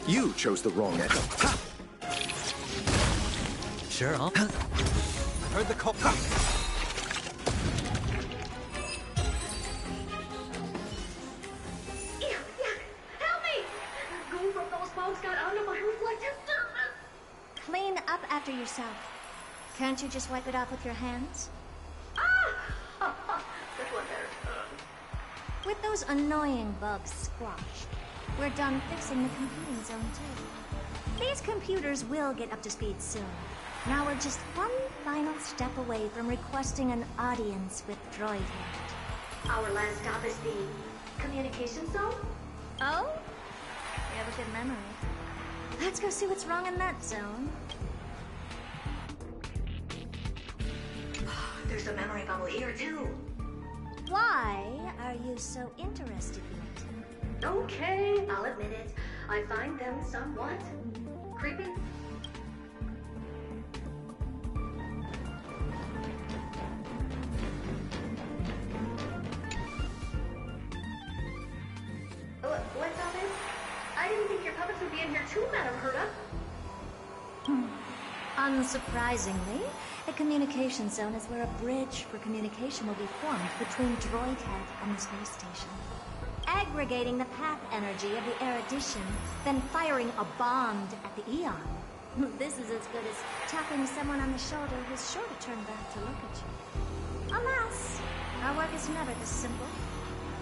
You chose the wrong echo. Sure, I'll... Heard the call. Help me! Goo from those bugs got onto my reflective surface. Clean up after yourself. Can't you just wipe it off with your hands? Good one there. With those annoying bugs squashed, we're done fixing the computing zone too. These computers will get up to speed soon. Now we're just one final step away from requesting an audience with Droidhead. Our last stop is the communication zone? Oh? You have a good memory. Let's go see what's wrong in that zone. There's a memory bubble here, too. Why are you so interested in it? Okay, I'll admit it. I find them somewhat creepy. What's all this? I didn't think your puppets would be in here too, Madam Herta. Unsurprisingly, the communication zone is where a bridge for communication will be formed between Droidhead and the space station. Aggregating the path energy of the erudition, then firing a bomb at the Eon. This is as good as tapping someone on the shoulder who's sure to turn back to look at you. Alas, our work is never this simple.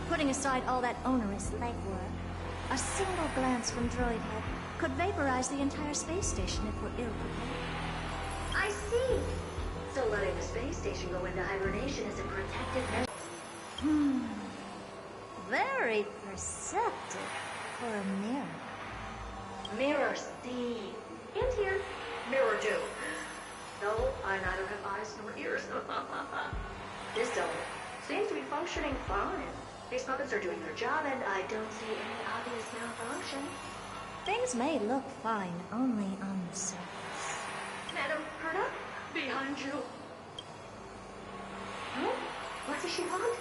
Putting aside all that onerous legwork, a single glance from Droidhead could vaporize the entire space station if we're ill-prepared. I see. So letting the space station go into hibernation is a protective measure. Very perceptive for a mirror. Mirror see. And here, mirror do. Though I neither have eyes nor ears. This zone seems to be functioning fine. These puppets are doing their job, and I don't see any obvious malfunction. Things may look fine only on the surface. Madam Herta, behind you. Huh? What does she want?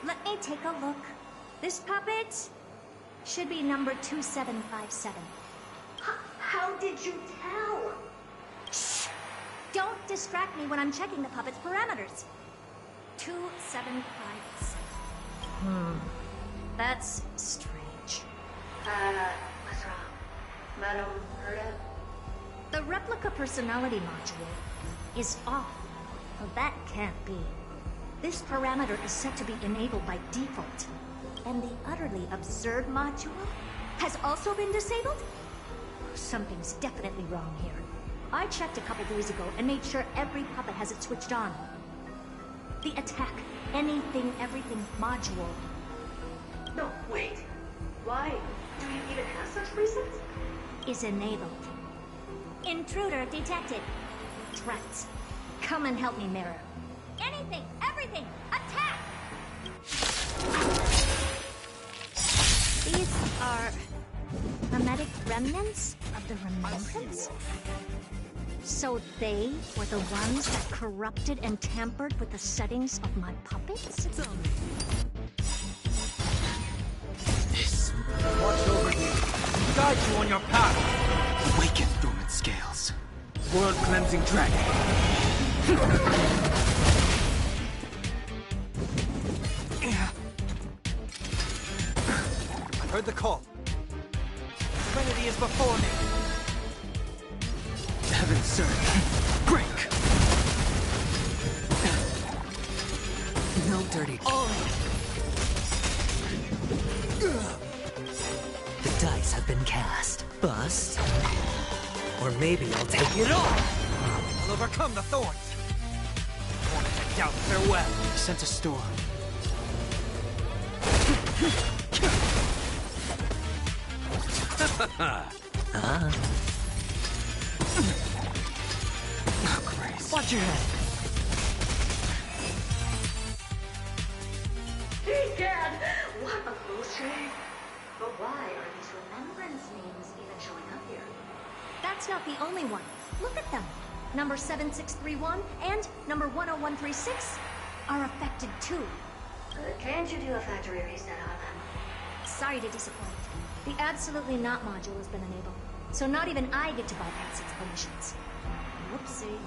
Let me take a look. This puppet should be number 2757. How did you tell? Shh! Don't distract me when I'm checking the puppet's parameters. 2757. That's strange. What's wrong? Madam Herta? The replica personality module is off. Well, that can't be. This parameter is set to be enabled by default. And the utterly absurd module has also been disabled? Something's definitely wrong here. I checked a couple days ago and made sure every puppet has it switched on. The attack, anything, everything module. No, wait. Why? Do you even have such presets? Is enabled. Intruder detected. Threats. Come and help me, Mirror. Anything, everything, attack! These are hermetic remnants of the remembrance? So they were the ones that corrupted and tampered with the settings of my puppets? It's on me. This watch over you, guide you on your path. Awaken dormant scales. World-cleansing dragon. I've heard the call. Trinity is before me. Heaven, sir. Break! No dirty. The dice have been cast. Bust. Or maybe I'll take it all. I'll overcome the thorns. Warning and doubt, farewell. Sense a storm. Oh, Grace. Watch your head. Egad! What a bullshit! But why are these remembrance names even showing up here? That's not the only one. Look at them. Number 7631 and number 10136 are affected too. Can't you do a factory reset on them? Sorry to disappoint. The Absolutely Not module has been enabled, so not even I get to bypass its permissions. Whoopsie.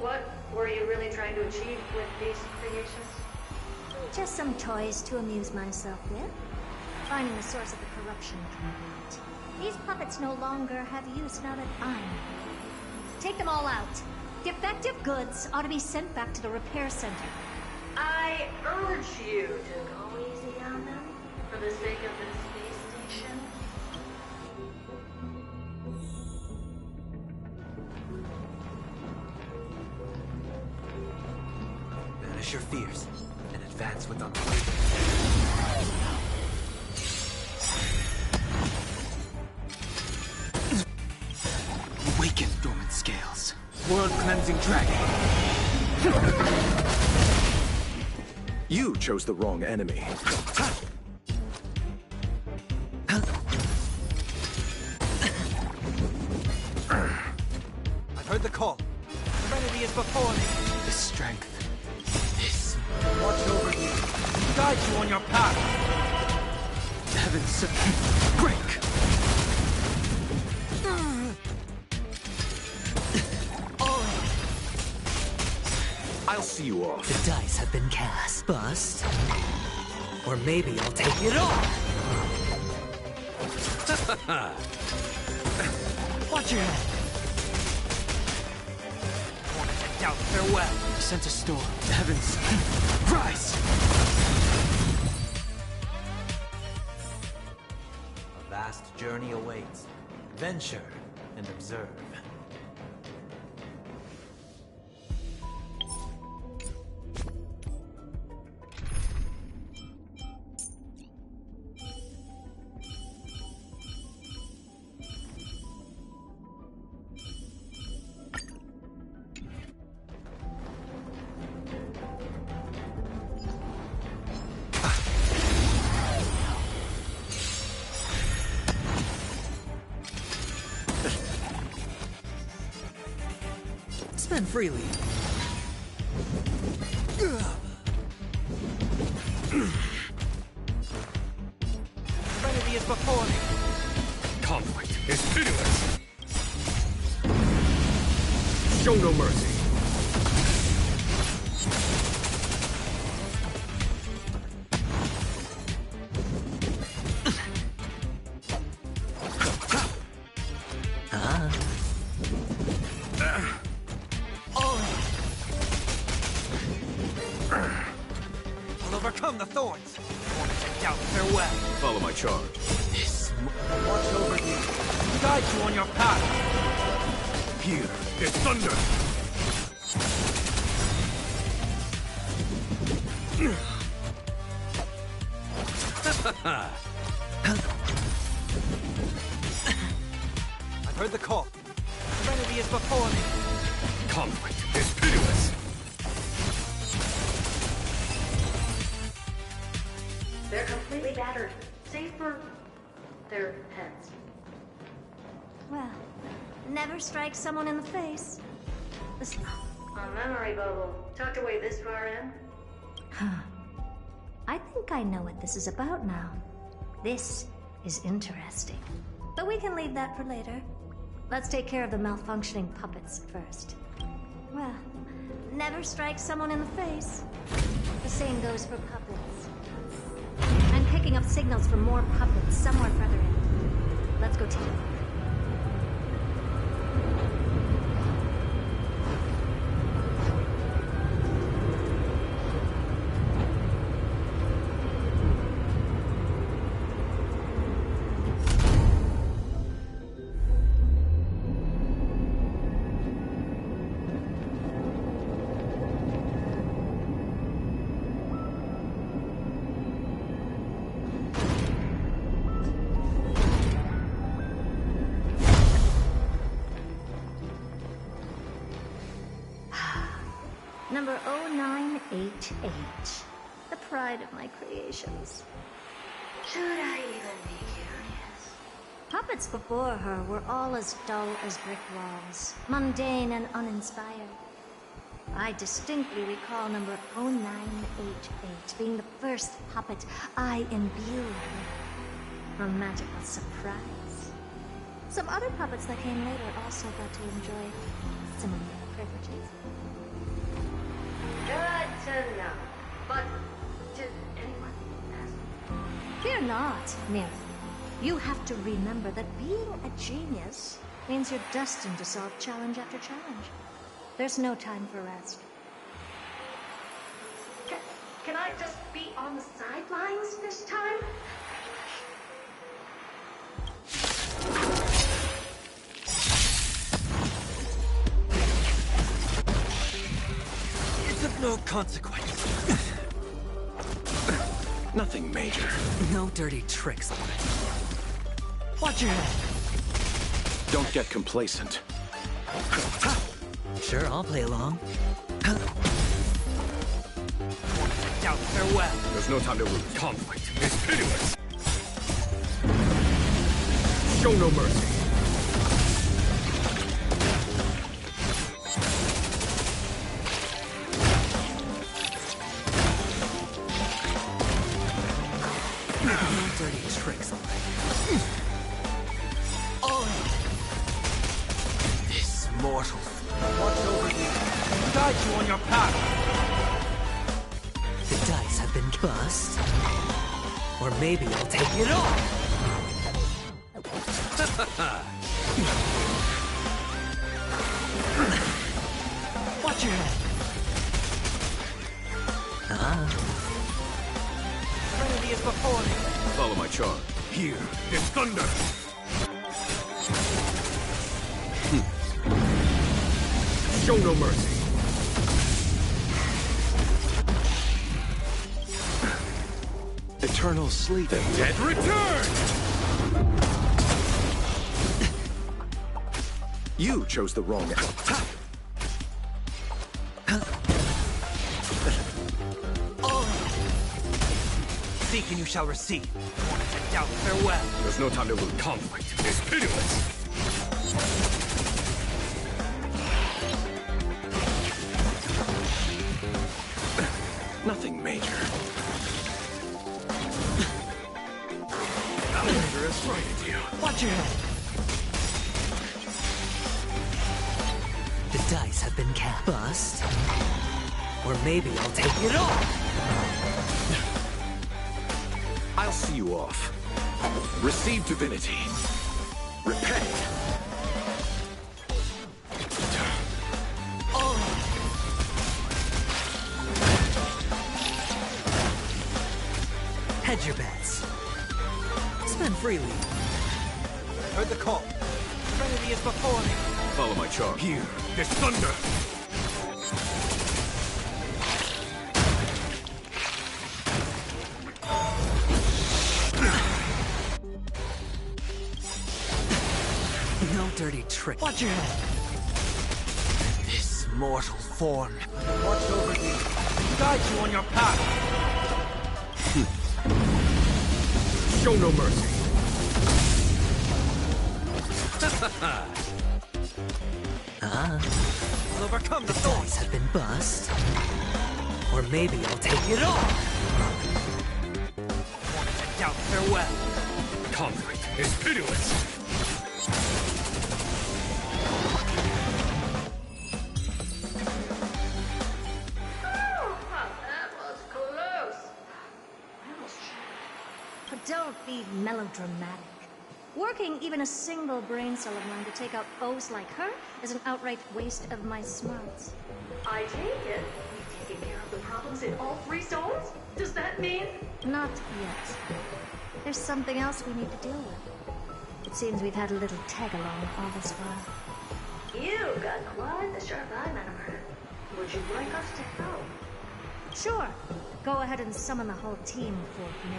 What were you really trying to achieve with these creations? Just some toys to amuse myself with. Finding the source of the corruption convenient. These puppets no longer have use now that I'm here. Take them all out. Defective goods ought to be sent back to the repair center. I urge you to go easy on them for the sake of the space station. Banish your fears and advance with unbelief. Awaken dormant scales. World-cleansing dragon. You chose the wrong enemy. I've heard the call. Serenity is before me. This strength. This. Watch over you. Guide you on your path. Heaven, sir. Break! I'll see you off. The dice have been cast. Bust. Or maybe I'll take it all. Watch your head. Warning and doubt, farewell. Sense a storm. Heavens, rise! A vast journey awaits. Venture and observe. Spend freely. Serenity is before me. Conflict is pitiless. Show no mercy. I'll overcome the thorns. Warning and doubt, farewell. Follow my charge. This. Watch over you. Guide you on your path. Here is thunder. I've heard the call. Serenity is before me. Conflict is pitiless. They're completely battered, save for their heads. Well, never strike someone in the face. A memory bubble. Tucked away this far in? I think I know what this is about now. This is interesting. But we can leave that for later. Let's take care of the malfunctioning puppets first. Well, never strike someone in the face. The same goes for puppets. I'm picking up signals from more puppets somewhere further in. Let's go take a look. Number 0988. The pride of my creations. Should I even be curious? Puppets before her were all as dull as brick walls, mundane and uninspired. I distinctly recall number 0988 being the first puppet I imbued with a magical surprise. Some other puppets that came later also got to enjoy similar privileges. Good to know. But did anyone ask? Fear not, Mira. You have to remember that being a genius means you're destined to solve challenge after challenge. There's no time for rest. Can I just be on the sidelines this time? It's of no consequence. Nothing major. No dirty tricks on it. Watch your head. Don't get complacent. Sure, I'll play along. Out, farewell. There's no time to lose. Conflict is pitiless. Show no mercy. No dirty tricks, all right. Oh. This mortal watch over you, guide you on your path. The dice have been bust. Or maybe I'll take it all. Watch your head. Trinity is before me. Follow my charm. Here is thunder. Show no mercy. Eternal sleep. The dead return! You chose the wrong. Seek and you shall receive. Doubt, farewell. There's no time to lose. Conflict is pitiless. Nothing major. Thunder has frightened you. Watch your head. The dice have been cast. Bust. Or maybe I'll take it all. I'll see you off. Receive divinity. Repay. Hedge your bets. Spend freely. Heard the call. Trinity is before me. Follow my charm. Here is thunder. No dirty trick. Watch your head. This mortal form. Watch over you. Guide you on your path. Show no mercy. I'll overcome the dice have been bust. Or maybe I'll take it all. Wanted to doubt farewell. Conflict is pitiless. But don't be melodramatic. Working even a single brain cell of mine to take out foes like her is an outright waste of my smarts. I take it you've taken care of the problems in all 3 zones? Does that mean? Not yet. There's something else we need to deal with. It seems we've had a little tag-along all this while. You've got quite the sharp eye, Madam Herda. Would you like us to help? Sure. Go ahead and summon the whole team for me.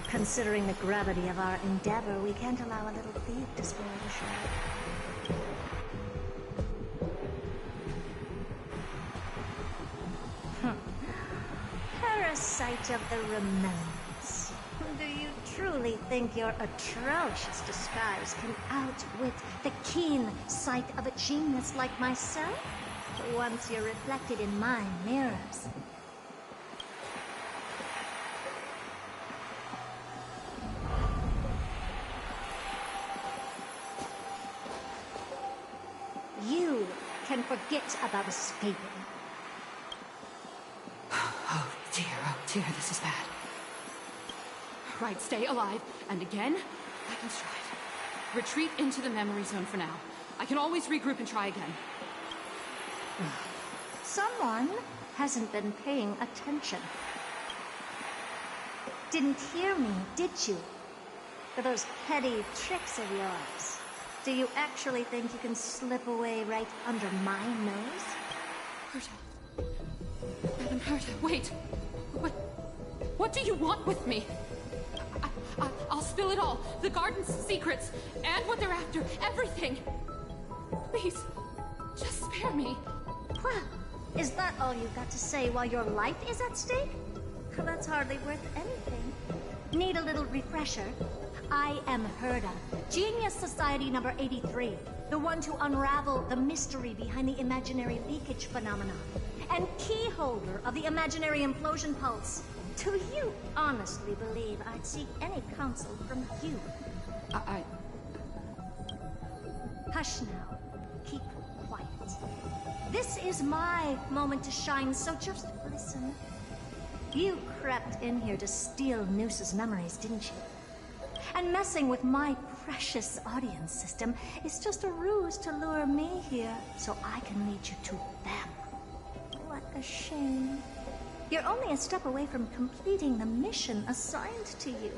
Considering the gravity of our endeavor, we can't allow a little thief to spoil the show. Parasite of the remembrance. Do you truly think your atrocious disguise can outwit the keen sight of a genius like myself? Once you're reflected in my mirrors. You can forget about escaping. Oh dear, this is bad. Right, stay alive, and again, I can strive. Retreat into the memory zone for now. I can always regroup and try again. Someone hasn't been paying attention. Didn't hear me, did you? For those petty tricks of yours. Do you actually think you can slip away right under my nose? Herta. Madam Herta, wait. What do you want with me? I'll spill it all. The garden's secrets, and what they're after. Everything. Please, just spare me. Well, is that all you've got to say while your life is at stake? That's hardly worth anything. Need a little refresher? I am Herda, Genius Society number 83, the one to unravel the mystery behind the imaginary leakage phenomenon, and key holder of the imaginary implosion pulse. Do you honestly believe I'd seek any counsel from you? Hush now. Keep quiet. This is my moment to shine, so just listen. You crept in here to steal Noose's memories, didn't you? And messing with my precious audience system is just a ruse to lure me here so I can lead you to them. What a shame. You're only a step away from completing the mission assigned to you.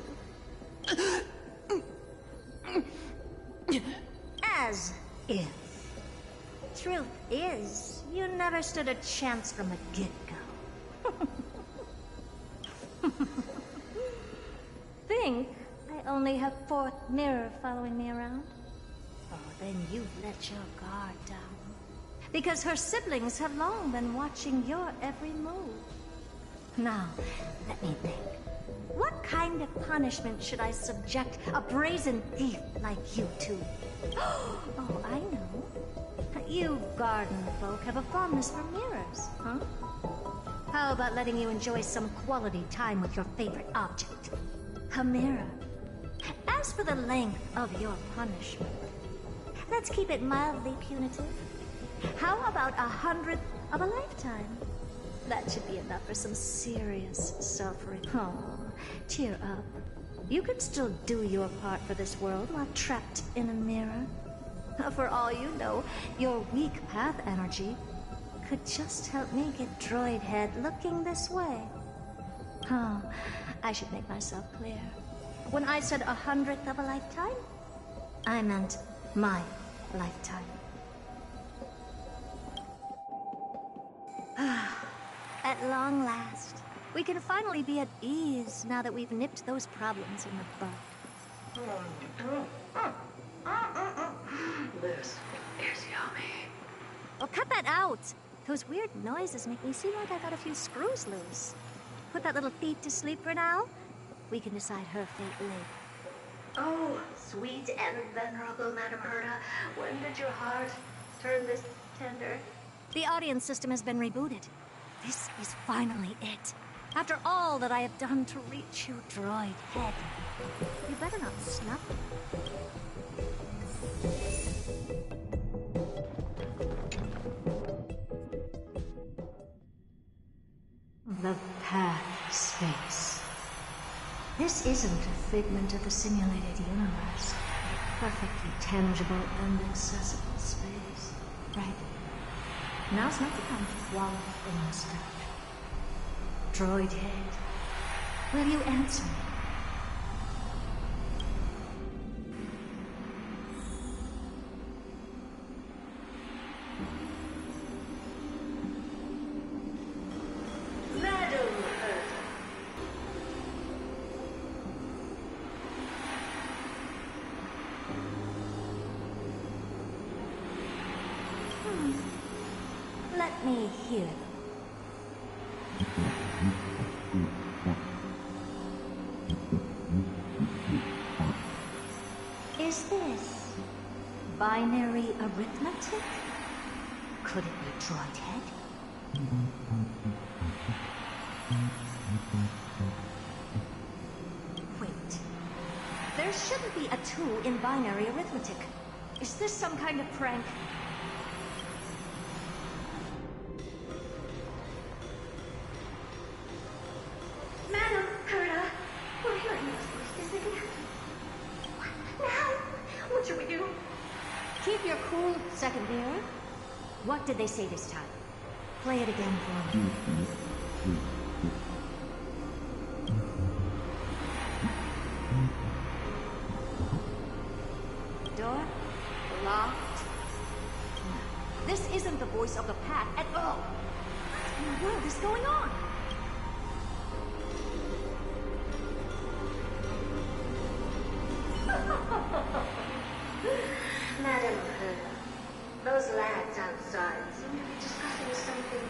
As if. Truth is, you never stood a chance from the get-go. Think I only have 4th mirror following me around? Oh, then you've let your guard down. Because her siblings have long been watching your every move. Now, let me think. What kind of punishment should I subject a brazen thief like you to? Oh, I know. You garden folk have a fondness for mirrors, huh? How about letting you enjoy some quality time with your favorite object? A mirror. As for the length of your punishment, let's keep it mildly punitive. How about 100th of a lifetime? That should be enough for some serious suffering. Oh, cheer up. You can still do your part for this world while trapped in a mirror. For all you know, your weak path energy could just help me get Droid Head looking this way. Oh, I should make myself clear. When I said 100th of a lifetime, I meant my lifetime. At long last, we can finally be at ease now that we've nipped those problems in the bud. This is yummy. Oh, cut that out! Those weird noises make me seem like I got a few screws loose. Put that little thief to sleep for now. We can decide her fate later. Oh, sweet and venerable Madam Herda, when did your heart turn this tender? The audience system has been rebooted. This is finally it. After all that I have done to reach you, droid head. You better not snap. The path space. This isn't a figment of the simulated universe. Perfectly tangible and accessible space. Right. Now's not the time to wallow in nostalgia. Droid head, will you answer me? Let me hear them. Is this binary arithmetic? Could it be droid head? Wait. There shouldn't be a 2 in binary arithmetic. Is this some kind of prank? Madam, Herta, we're hearing those voices again. What now? What should we do? Keep your cool, second mirror. What did they say this time? Play it again for me. Door locked. This isn't the voice of the pack at all. What in the world is going on? Madam Herta, those lads outside seem to be discussing something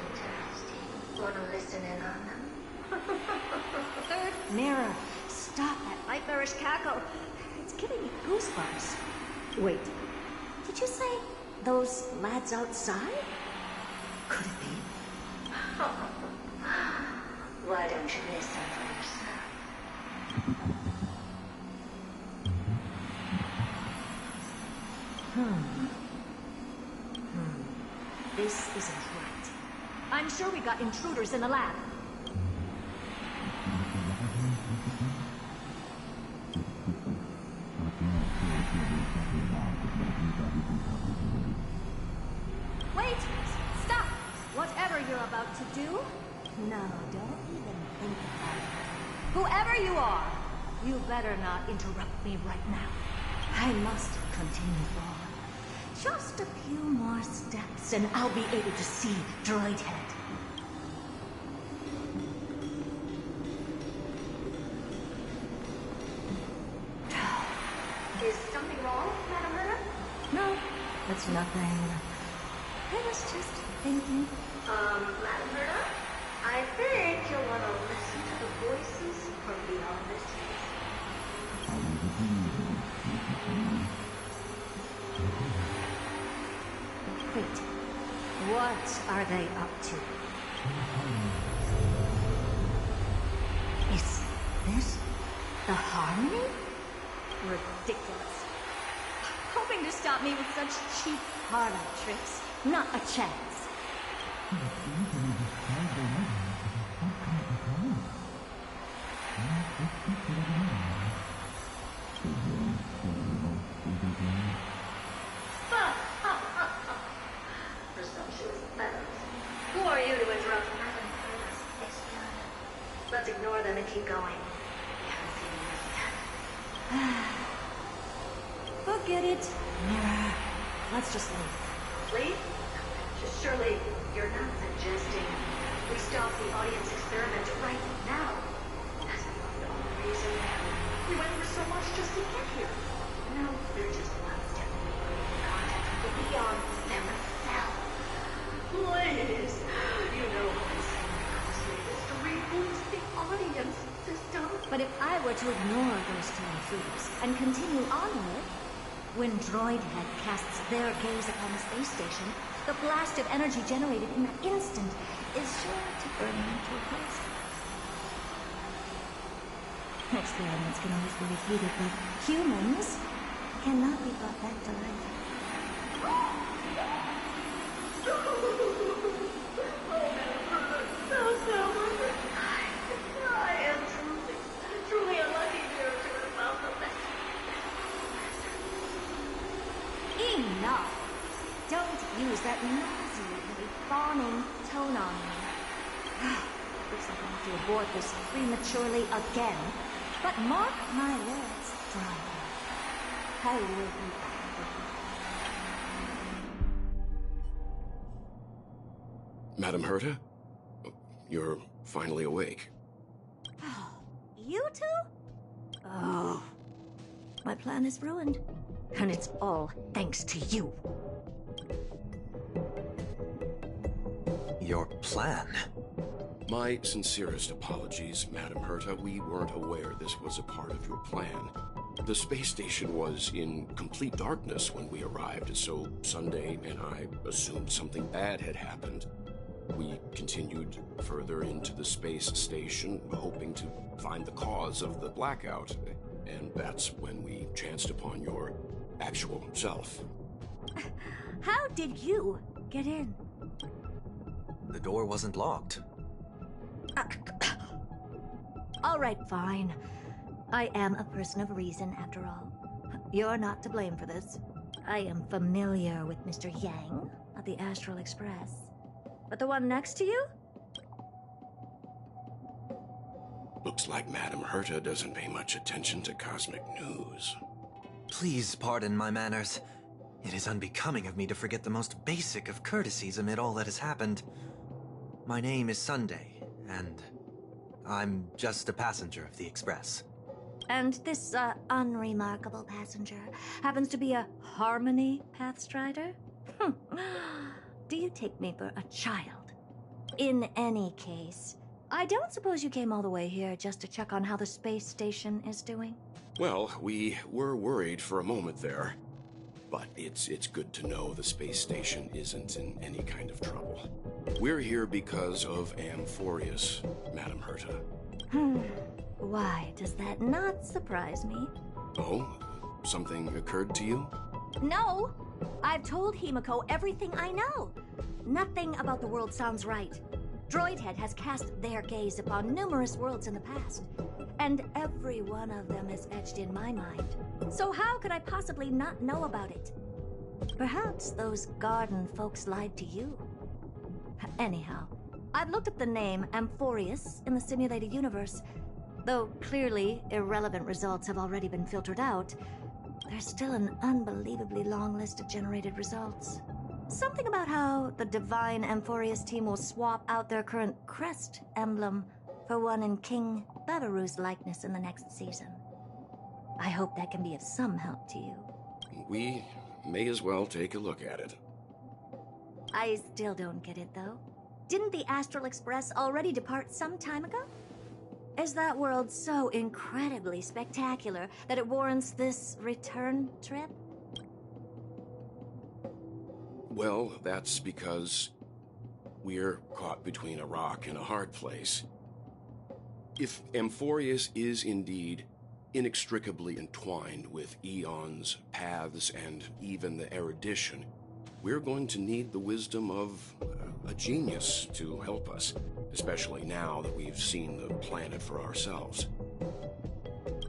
interesting. Want to listen in on them? Third mirror, stop that nightmarish cackle. It's giving me goosebumps. Wait, did you say those lads outside? Could it be? Why don't you listen for yourself? This isn't right. I'm sure we got intruders in the lab. Wait! Stop! Whatever you're about to do, no, don't even think about it. Whoever you are, you better not interrupt me right now. I must continue on. Just a few more steps and I'll be able to see Droid Head. Is something wrong, Madam Herta? No, that's nothing. I was just thinking. Madam Herta? I think you'll want to listen to the voices from beyond this space. Wait, what are they up to? Is this the harmony? Ridiculous. Hoping to stop me with such cheap parlor tricks. Not a chance. Presumptuous fellows. Who are you to interrupt Madam Herta's experiment? Let's ignore them and keep going. We haven't seen this yet. Forget it, Mirror. Let's just leave. Leave? Surely you're not suggesting we stop the audience experiment right now? That's not the only reason we went through so much just to get here. No, they're just one step away from making contact with the beyond themselves. Please, you know what I'm saying. Is to reboot the audience system. But if I were to ignore those two intruders and continue onward, when Droid Head casts their gaze upon the space station, The blast of energy generated in that instant is sure to burn you to a crisp. Experiments can always be repeated, but humans cannot be brought back to life. I am truly unlucky here to have found the best. Enough! Don't use that nauseatingly fawning tone on me. Looks like I have to abort this prematurely again. But mark my words, darling. I will be back. Madam Herta? You're finally awake. You two? Oh. My plan is ruined. And it's all thanks to you. Your plan? My sincerest apologies, Madam Herta. We weren't aware this was a part of your plan. The space station was in complete darkness when we arrived, so Sunday and I assumed something bad had happened. We continued further into the space station, hoping to find the cause of the blackout, and that's when we chanced upon your actual self. How did you get in? The door wasn't locked. All right, fine. I am a person of reason, after all. You're not to blame for this. I am familiar with Mr. Yang of the Astral Express. But the one next to you? Looks like Madam Herta doesn't pay much attention to cosmic news. Please pardon my manners. It is unbecoming of me to forget the most basic of courtesies amid all that has happened. My name is Sunday, and I'm just a passenger of the Express. And this, unremarkable passenger happens to be a Harmony Pathstrider? Do you take me for a child? In any case, I don't suppose you came all the way here just to check on how the space station is doing? Well, we were worried for a moment there. But it's good to know the space station isn't in any kind of trouble. We're here because of Amphoreus, Madam Herta. Why does that not surprise me? Oh? Something occurred to you? No! I've told Himiko everything I know. Nothing about the world sounds right. Droidhead has cast their gaze upon numerous worlds in the past, and every one of them is etched in my mind. So how could I possibly not know about it? Perhaps those garden folks lied to you. Anyhow, I've looked up the name Amphoreus in the simulated universe. Though clearly irrelevant results have already been filtered out, there's still an unbelievably long list of generated results. Something about how the Divine Amphoreus team will swap out their current crest emblem for one in King Babaru's likeness in the next season. I hope that can be of some help to you. We may as well take a look at it. I still don't get it, though. Didn't the Astral Express already depart some time ago? Is that world so incredibly spectacular that it warrants this return trip? Well, that's because we're caught between a rock and a hard place. If Amphoreus is indeed inextricably entwined with eons, paths, and even the erudition, we're going to need the wisdom of a genius to help us, especially now that we've seen the planet for ourselves.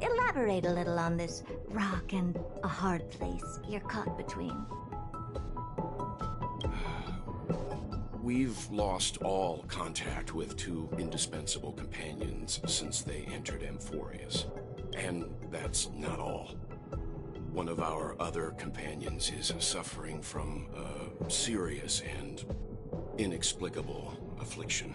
Elaborate a little on this rock and a hard place you're caught between. We've lost all contact with two indispensable companions since they entered Amphoreus. And that's not all. One of our other companions is suffering from a serious and inexplicable affliction.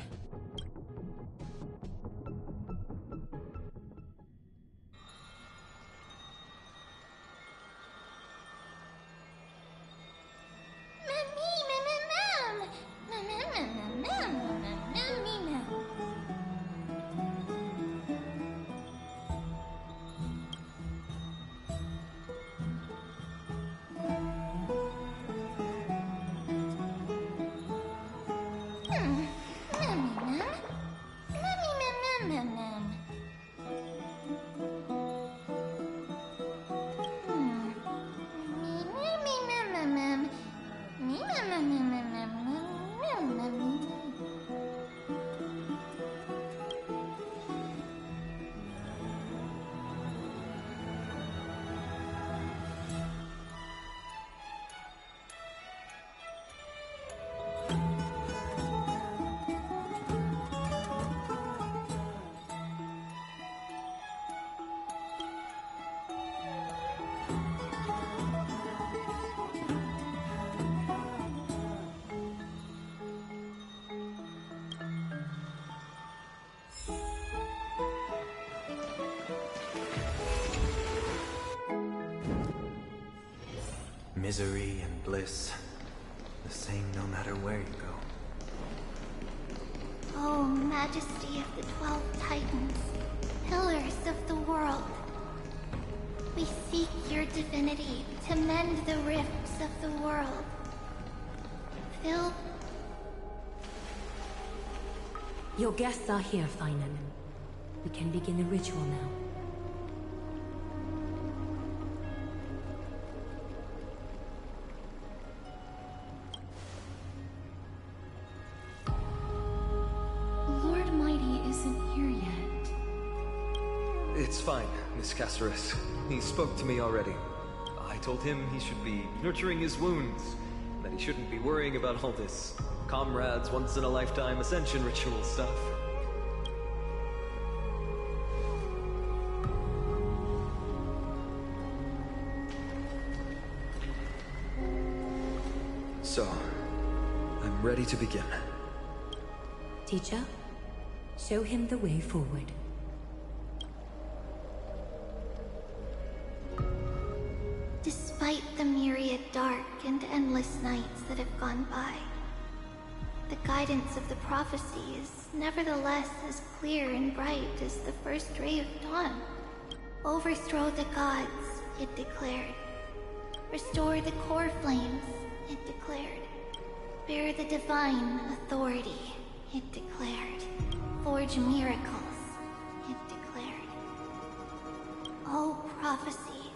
Misery and bliss, the same no matter where you go. Oh, Majesty of the 12 Titans, pillars of the world. We seek your divinity to mend the rifts of the world. Fill... Your guests are here, Finan. We can begin the ritual now. Lord Mighty isn't here yet. It's fine, Miss Caceres. He spoke to me already. I told him he should be nurturing his wounds, that he shouldn't be worrying about all this comrades once-in-a-lifetime ascension ritual stuff. So, I'm ready to begin. Teacher, show him the way forward. Despite the myriad dark and endless nights that have gone by, the guidance of the prophecy is nevertheless as clear and bright as the first ray of dawn. Overthrow the gods, it declared. Restore the core flames, it declared. Bear the divine authority, it declared. Forge miracles, it declared. Oh, prophecy,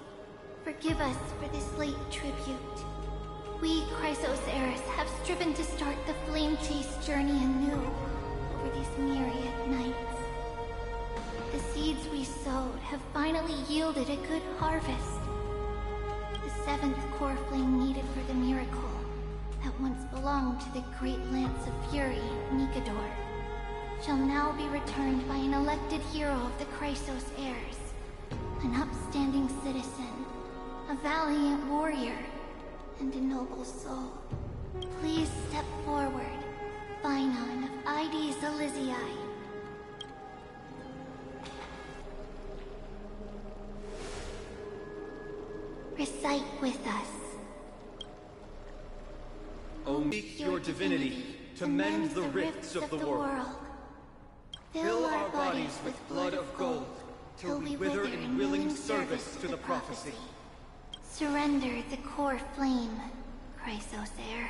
forgive us for this late tribute. We, Chrysos Eris, have striven to start the flame chase journey anew over these myriad nights. The seeds we sowed have finally yielded a good harvest. The seventh core flame needed for the miracle that once belonged to the great Lance of Fury, Nikador, shall now be returned by an elected hero of the Chrysos heirs, an upstanding citizen, a valiant warrior, and a noble soul. Please step forward, Finan of Ides Elysiae. Recite with us. O meek your divinity to mend the rifts of the world. Fill our bodies with blood of gold, till we wither in willing service to the prophecy. Surrender the core flame, Chrysos heir.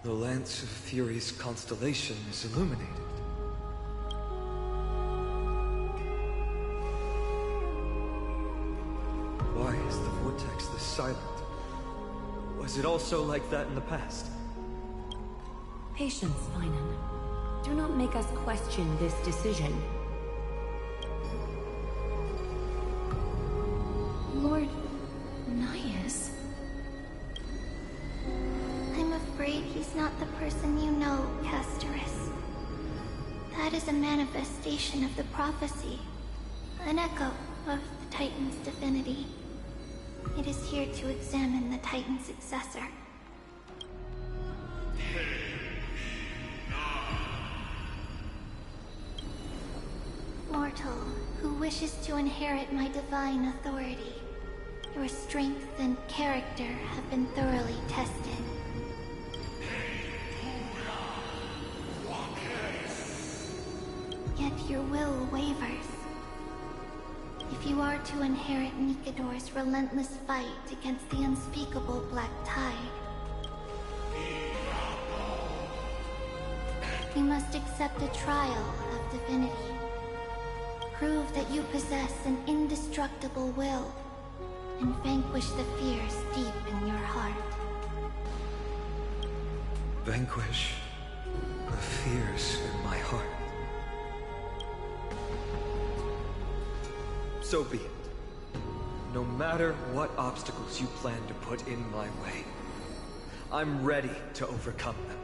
The Lance of Fury's constellation is illuminated. Why is the vortex this silent? Was it also like that in the past? Patience, Finan. Do not make us question this decision. Lord Naius? I'm afraid he's not the person you know, Caceres. That is a manifestation of the prophecy, an echo of the Titan's divinity. It is here to examine the Titan's successor. Mortal, who wishes to inherit my divine authority. Your strength and character have been thoroughly tested. Yet your will wavers. If you are to inherit Nikador's relentless fight against the unspeakable Black Tide, you must accept a trial of divinity. Prove that you possess an indestructible will, and vanquish the fears deep in your heart. Vanquish the fears in my heart. So be it. No matter what obstacles you plan to put in my way, I'm ready to overcome them.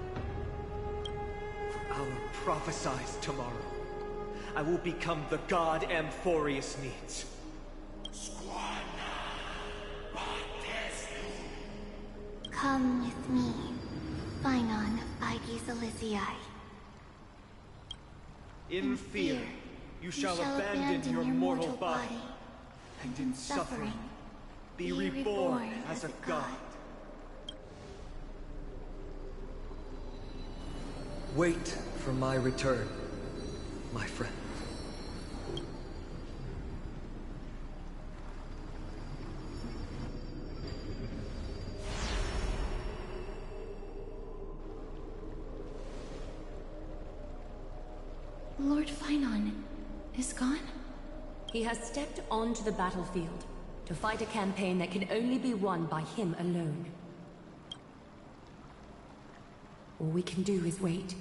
For our prophesied tomorrow, I will become the god Amphoreus needs. Come with me, Phynon of Aegis Elysiae. In fear, you shall abandon your mortal body, and in suffering, be reborn as a god. Wait for my return, my friend. Lord Phynon is gone? He has stepped onto the battlefield to fight a campaign that can only be won by him alone. All we can do is wait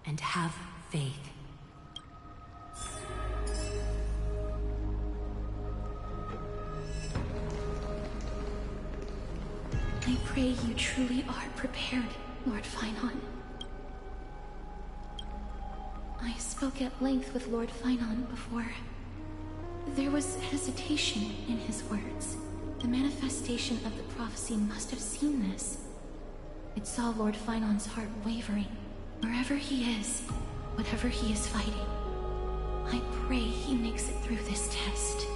and have faith. I pray you truly are prepared, Lord Phynon. I spoke at length with Lord Phynon before. There was hesitation in his words. The manifestation of the prophecy must have seen this. It saw Lord Phynon's heart wavering. Wherever he is, whatever he is fighting, I pray he makes it through this test.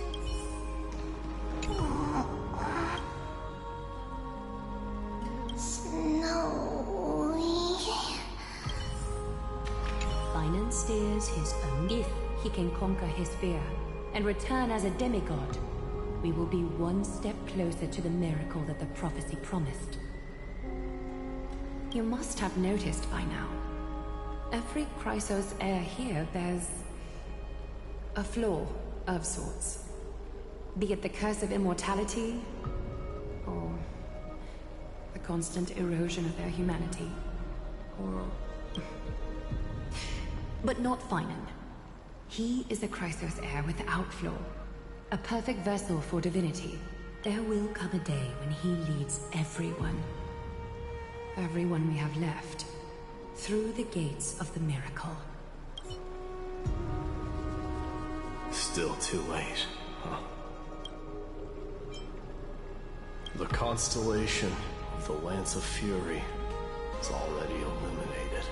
Phynon steers his own. If he can conquer his fear and return as a demigod, we will be one step closer to the miracle that the prophecy promised. You must have noticed by now, every Chrysos heir here bears a flaw of sorts. Be it the curse of immortality, or the constant erosion of their humanity, or... But not Phynon. He is a Chrysos heir without flaw. A perfect vessel for divinity. There will come a day when he leads everyone we have left, through the gates of the miracle. Still too late, huh? The constellation of the Lance of Fury is already illuminated.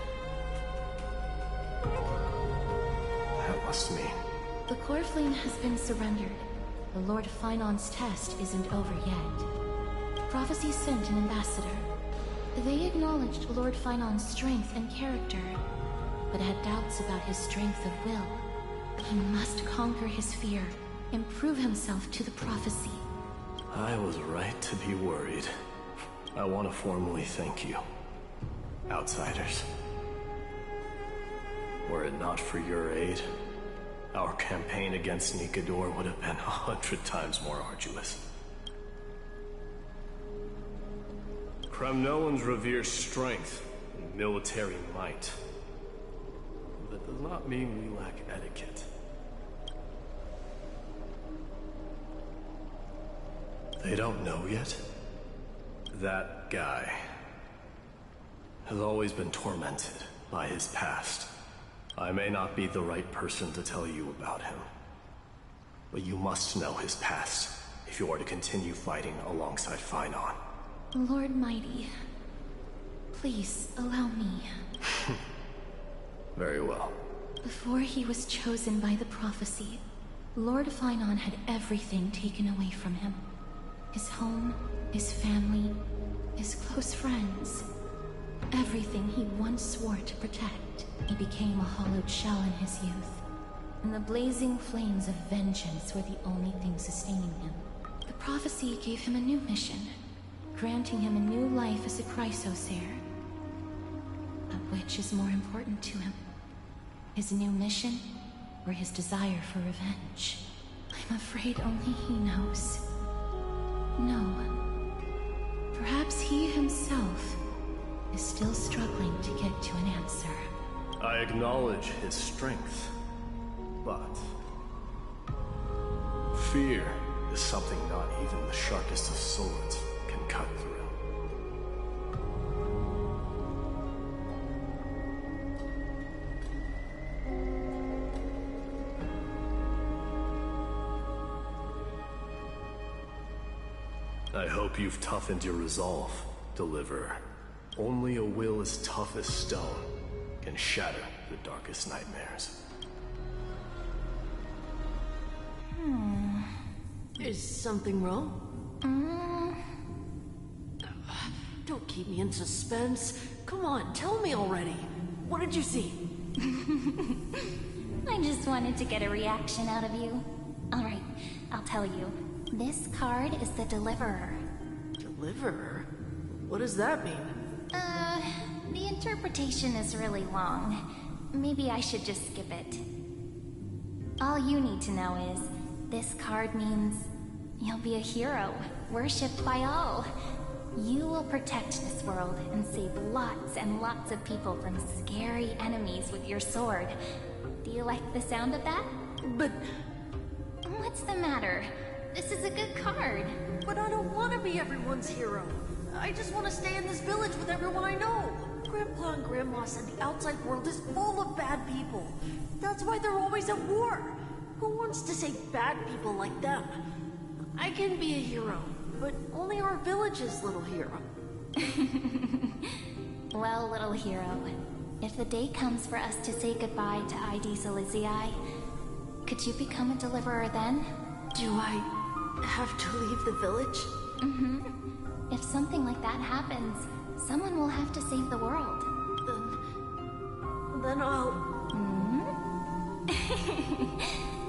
That must mean... The core flame has been surrendered. The Lord Phynon's test isn't over yet. Prophecy sent an ambassador. They acknowledged Lord Phynon's strength and character, but had doubts about his strength of will. He must conquer his fear and prove himself to the prophecy. I was right to be worried. I want to formally thank you, outsiders. Were it not for your aid, our campaign against Nikador would have been 100 times more arduous. Kremnoans revere strength and military might. That does not mean we lack etiquette. They don't know yet. That guy has always been tormented by his past. I may not be the right person to tell you about him, but you must know his past if you are to continue fighting alongside Phynon. Lord Mighty, please allow me. Very well. Before he was chosen by the prophecy, Lord Phynon had everything taken away from him. His home, his family, his close friends. Everything he once swore to protect. He became a hollowed shell in his youth, and the blazing flames of vengeance were the only thing sustaining him. The prophecy gave him a new mission, granting him a new life as a Chrysos heir. But which is more important to him? His new mission, or his desire for revenge? I'm afraid only he knows. No. Perhaps he himself is still struggling to get to an answer. I acknowledge his strength, but fear is something not even the sharpest of swords can cut through. I hope you've toughened your resolve, Deliverer. Only a will as tough as stone can shatter the darkest nightmares. Is something wrong? Don't keep me in suspense. Come on, tell me already. What did you see? I just wanted to get a reaction out of you. Alright, I'll tell you. This card is the Deliverer. Deliverer? What does that mean? The interpretation is really long. Maybe I should just skip it. All you need to know is, this card means you'll be a hero, worshipped by all. You will protect this world and save lots and lots of people from scary enemies with your sword. Do you like the sound of that? But... What's the matter? This is a good card. But I don't want to be everyone's hero. I just want to stay in this village with everyone I know. Grandpa and Grandma said the outside world is full of bad people. That's why they're always at war. Who wants to save bad people like them? I can be a hero, but only our village's little hero. Well, little hero, if the day comes for us to say goodbye to ID Silizii, could you become a Deliverer then? Do I have to leave the village? If something like that happens, someone will have to save the world. Then I'll...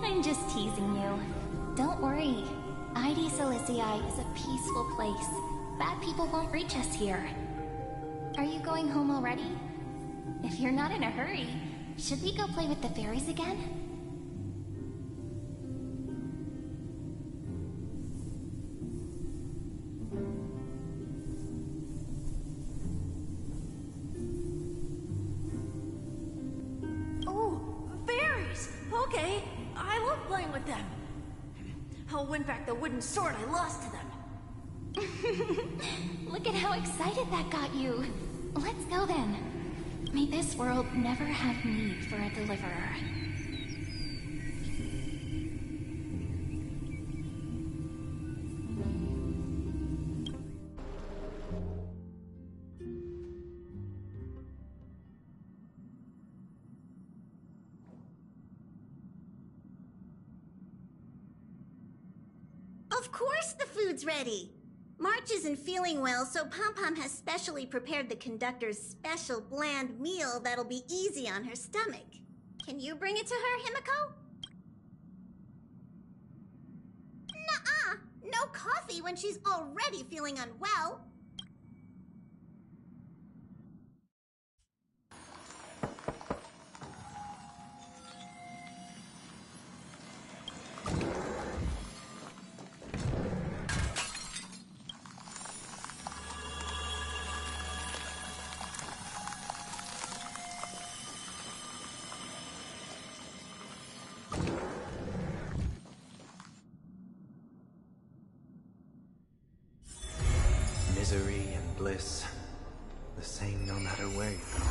I'm just teasing you. Don't worry. ID Silizii is a peaceful place. Bad people won't reach us here. Are you going home already? If you're not in a hurry, should we go play with the fairies again? Okay, I love playing with them. I'll win back the wooden sword I lost to them. Look at how excited that got you. Let's go then. May this world never have need for a Deliverer. Of course the food's ready! March isn't feeling well, so Pom-Pom has specially prepared the conductor's special bland meal that'll be easy on her stomach. Can you bring it to her, Himiko? Nuh-uh! No coffee when she's already feeling unwell! Misery and bliss, the same no matter where you go.